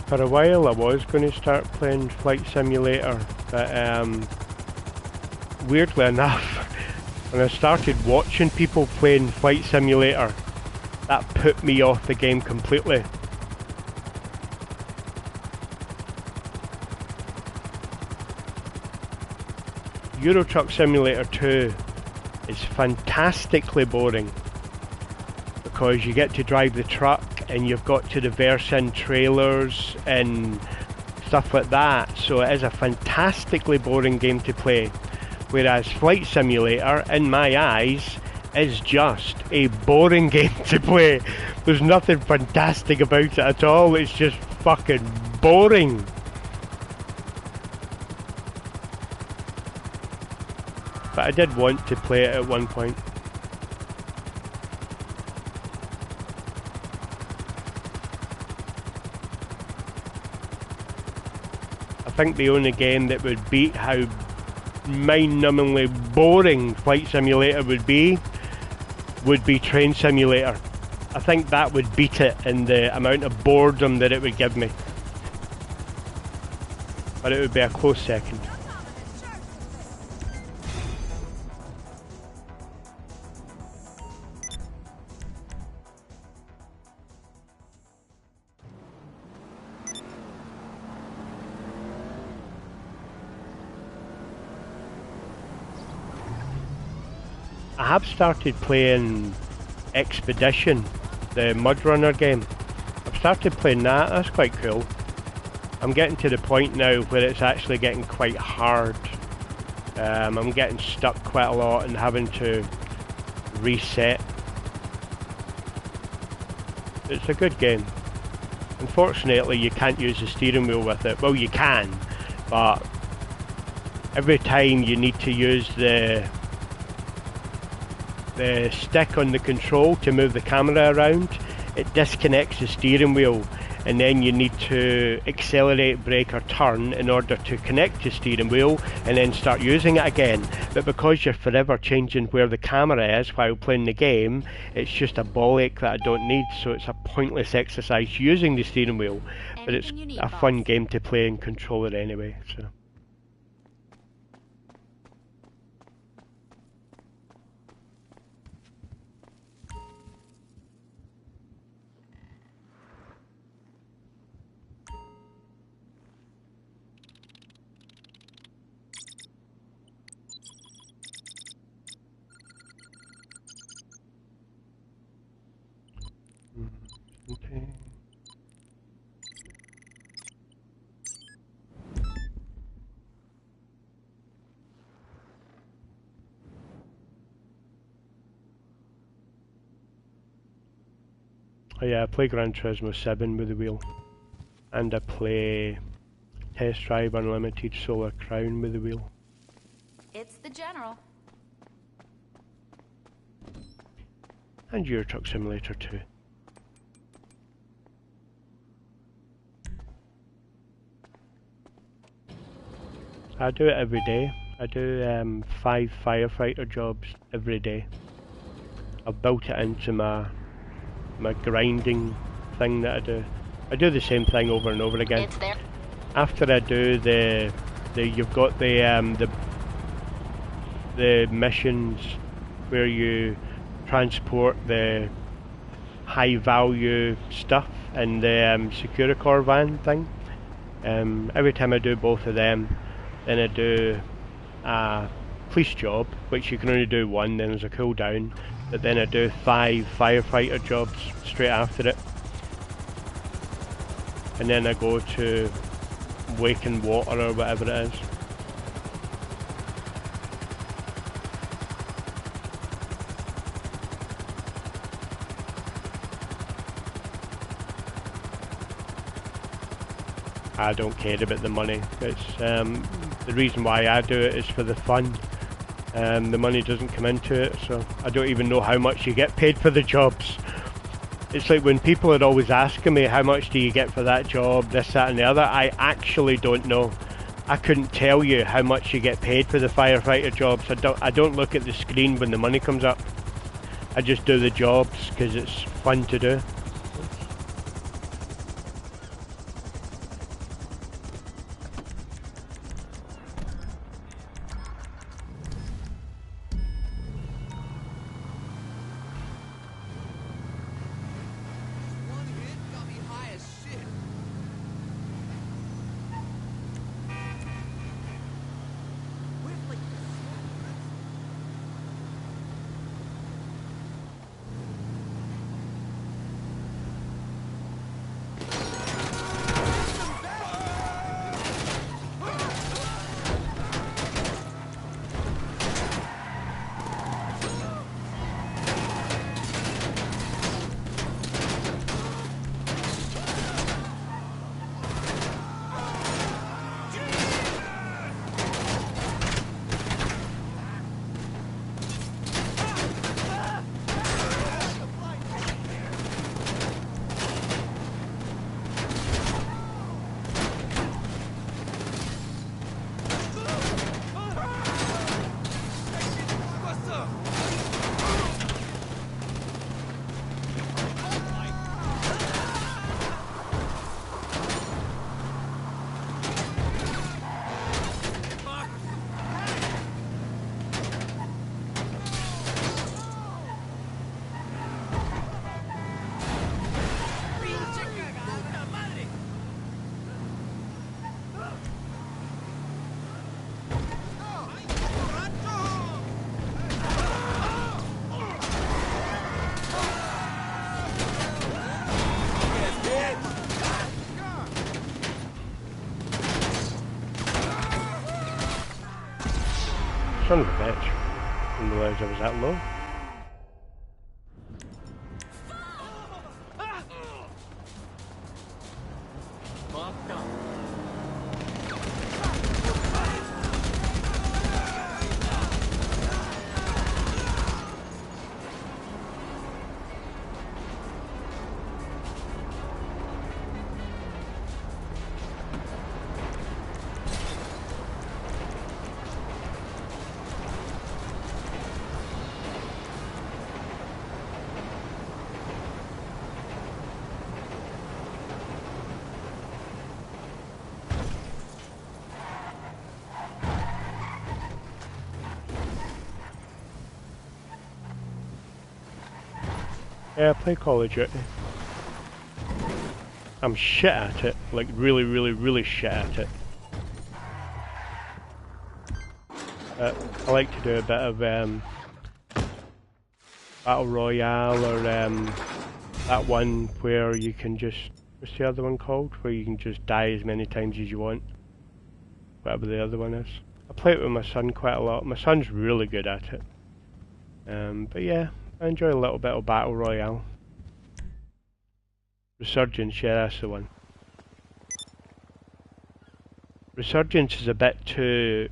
For a while I was going to start playing Flight Simulator, but weirdly enough, when I started watching people playing Flight Simulator, that put me off the game completely. Euro Truck Simulator 2 is fantastically boring because you get to drive the truck and you've got to reverse in trailers and stuff like that, so it is a fantastically boring game to play. Whereas Flight Simulator, in my eyes, is just a boring game to play. There's nothing fantastic about it at all. It's just fucking boring. But I did want to play it at one point. I think the only game that would beat how mind-numbingly boring Flight Simulator would be Train Simulator. I think that would beat it in the amount of boredom that it would give me. But it would be a close second. I have started playing Expedition, the Mud Runner game. I've started playing that, that's quite cool. I'm getting to the point now where it's actually getting quite hard. I'm getting stuck quite a lot and having to reset. It's a good game. Unfortunately, you can't use the steering wheel with it. Well, you can, but every time you need to use the stick on the control to move the camera around, it disconnects the steering wheel, and then you need to accelerate, brake or turn in order to connect the steering wheel and then start using it again. But because you're forever changing where the camera is while playing the game, it's just a ball ache that I don't need, so it's a pointless exercise using the steering wheel. But it's a fun game to play and control it anyway, so. Okay. Oh yeah, I play Gran Turismo 7 with the wheel, and I play Test Drive Unlimited Solar Crown with the wheel. It's the General. And Euro Truck Simulator 2. I do it every day. I do 5 firefighter jobs every day. I've built it into my grinding thing that I do. I do the same thing over and over again. It's there. After I do you've got the missions where you transport the high value stuff in the Securicore van thing. Every time I do both of them, then I do a police job, which you can only do one, then there's a cooldown, but then I do 5 firefighter jobs straight after it. And then I go to Wake and Water or whatever it is. I don't care about the money. It's the reason why I do it is for the fun. The money doesn't come into it, so I don't even know how much you get paid for the jobs. It's like when people are always asking me how much do you get for that job, this, that and the other, I actually don't know. I couldn't tell you how much you get paid for the firefighter jobs. I don't look at the screen when the money comes up. I just do the jobs because it's fun to do. One hit got me high as shit. Where's like Son of a bitch. Didn't realise I was that low. Yeah, I play Call of Duty. I'm shit at it, like really, really, really shit at it. I like to do a bit of Battle Royale or that one where you can just, what's the other one called? Where you can just die as many times as you want. Whatever the other one is. I play it with my son quite a lot. My son's really good at it. But yeah, I enjoy a little bit of Battle Royale. Resurgence, yeah, that's the one. Resurgence is a bit too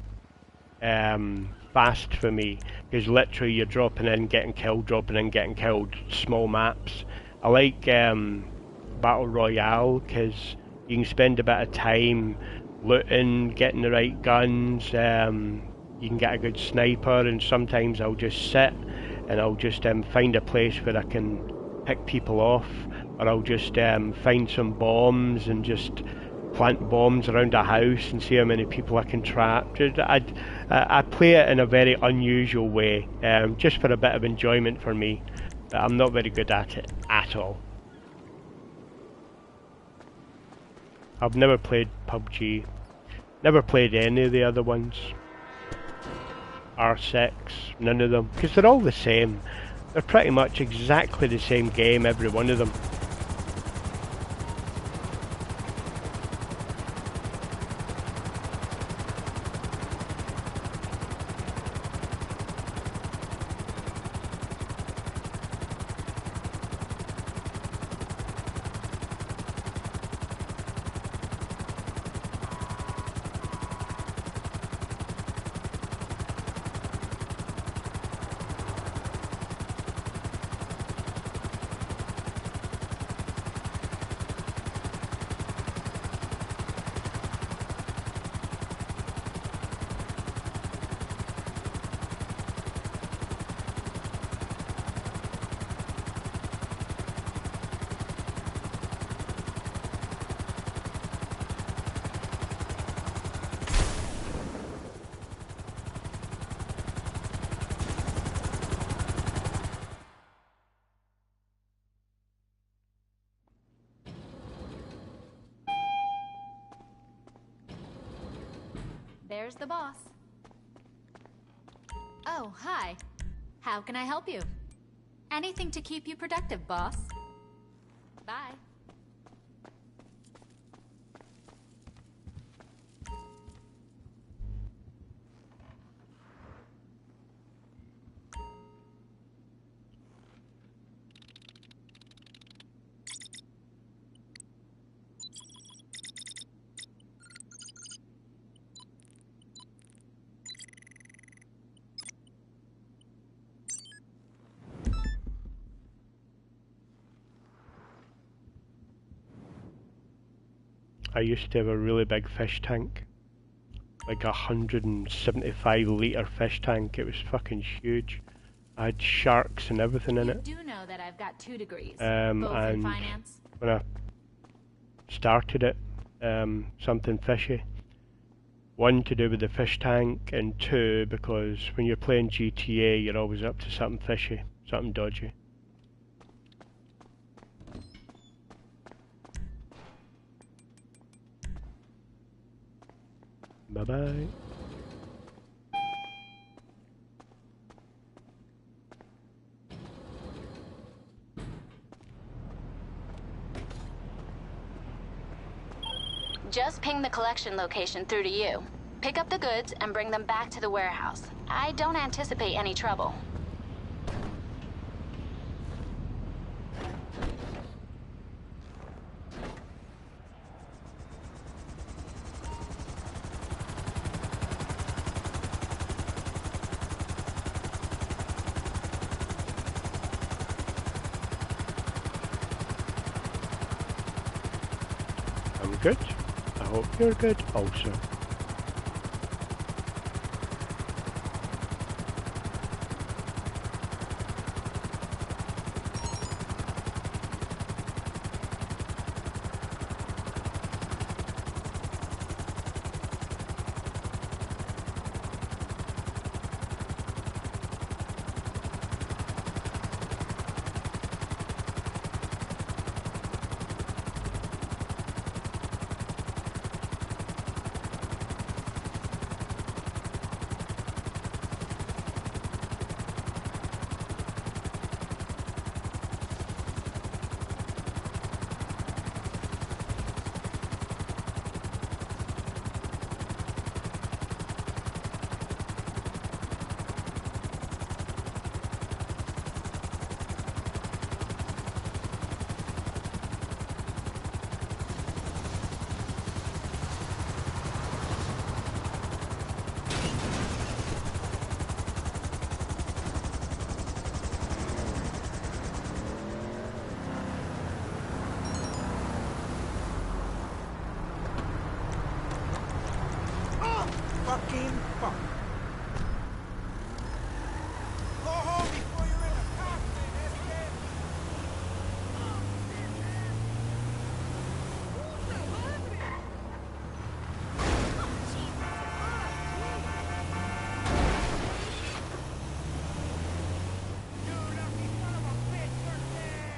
fast for me, because literally you're dropping in, getting killed, dropping in, getting killed, small maps. I like Battle Royale, because you can spend a bit of time looting, getting the right guns, you can get a good sniper, and sometimes I'll just sit and I'll just find a place where I can pick people off, or I'll just find some bombs and just plant bombs around a house and see how many people I can trap. I play it in a very unusual way, just for a bit of enjoyment for me. But I'm not very good at it at all. I've never played PUBG, never played any of the other ones. R6, none of them, because they're all the same. They're pretty much exactly the same game, every one of them. There's the boss. Oh, hi. How can I help you? Anything to keep you productive, boss. Bye. I used to have a really big fish tank, like 175 litre fish tank. It was fucking huge. I had sharks and everything in it. You do know that I've got 2 degrees, both And in finance. when I started it, something fishy. 1, to do with the fish tank, and 2, because when you're playing GTA, you're always up to something fishy, something dodgy. Bye-bye. Just ping the collection location through to you. Pick up the goods and bring them back to the warehouse. I don't anticipate any trouble. I'm good. I hope you're good also. Fucking fuck. Go home before you're in the cockpit, Escape. You lucky son of a bitch, you're dead.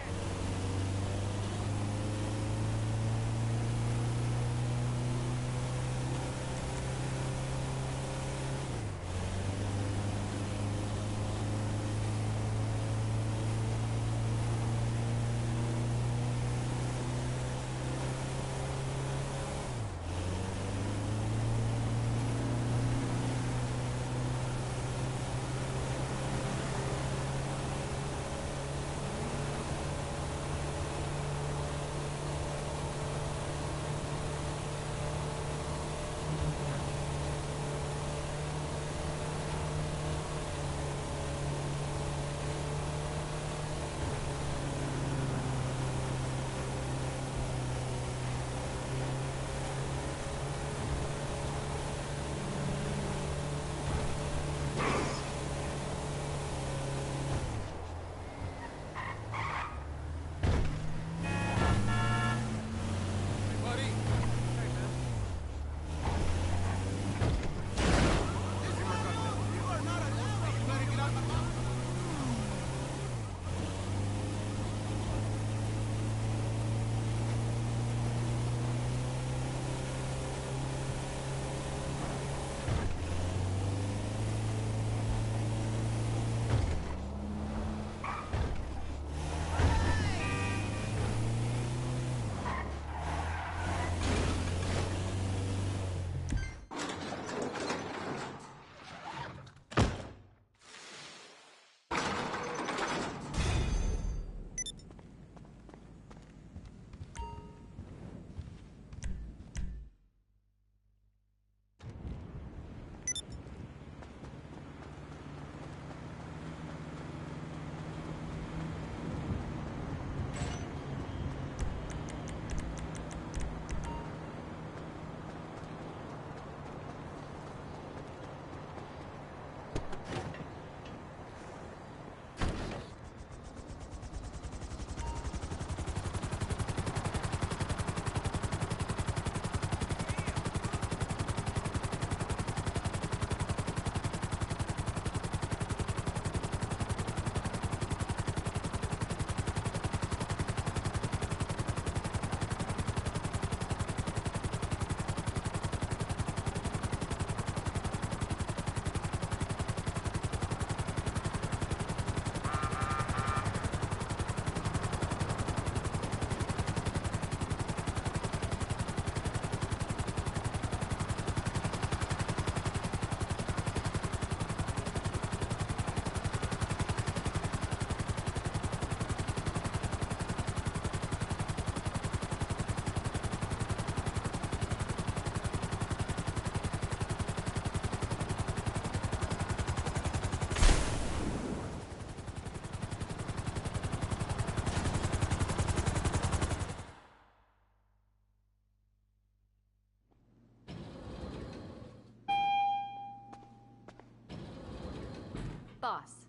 Boss.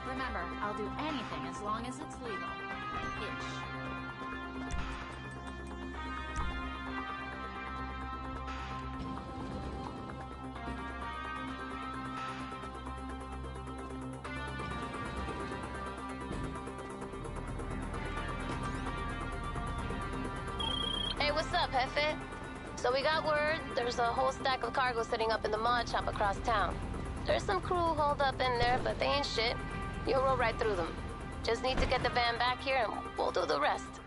Remember, I'll do anything as long as it's legal. Ish. Hey, what's up, Jefe? So we got word there's a whole stack of cargo sitting up in the mod shop across town. There's some crew holed up in there, but they ain't shit. You'll roll right through them. Just need to get the van back here and we'll do the rest.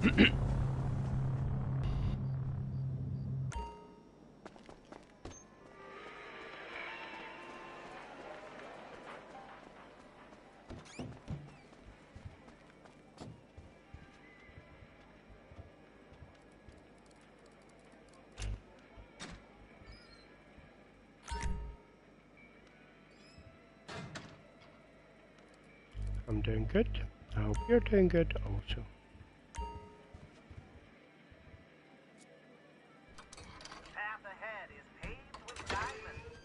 I'm doing good. I hope you're doing good also. Path ahead is paved with diamonds.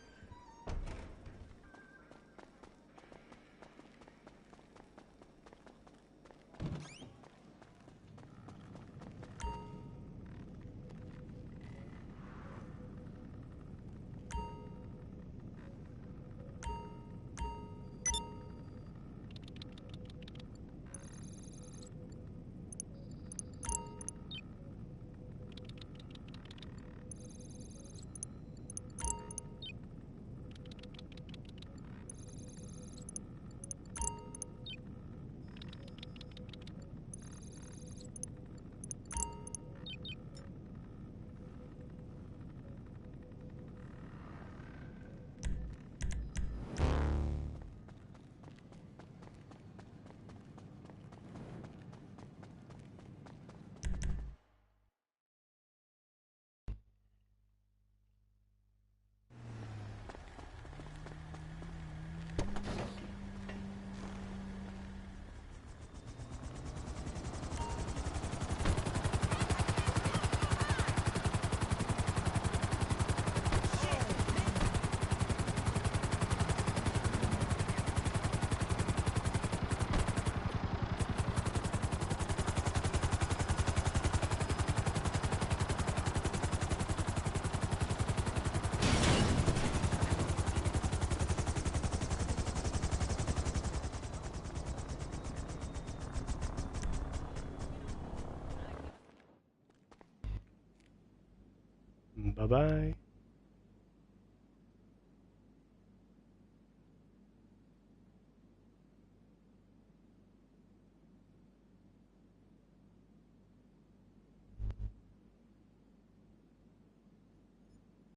Bye-bye.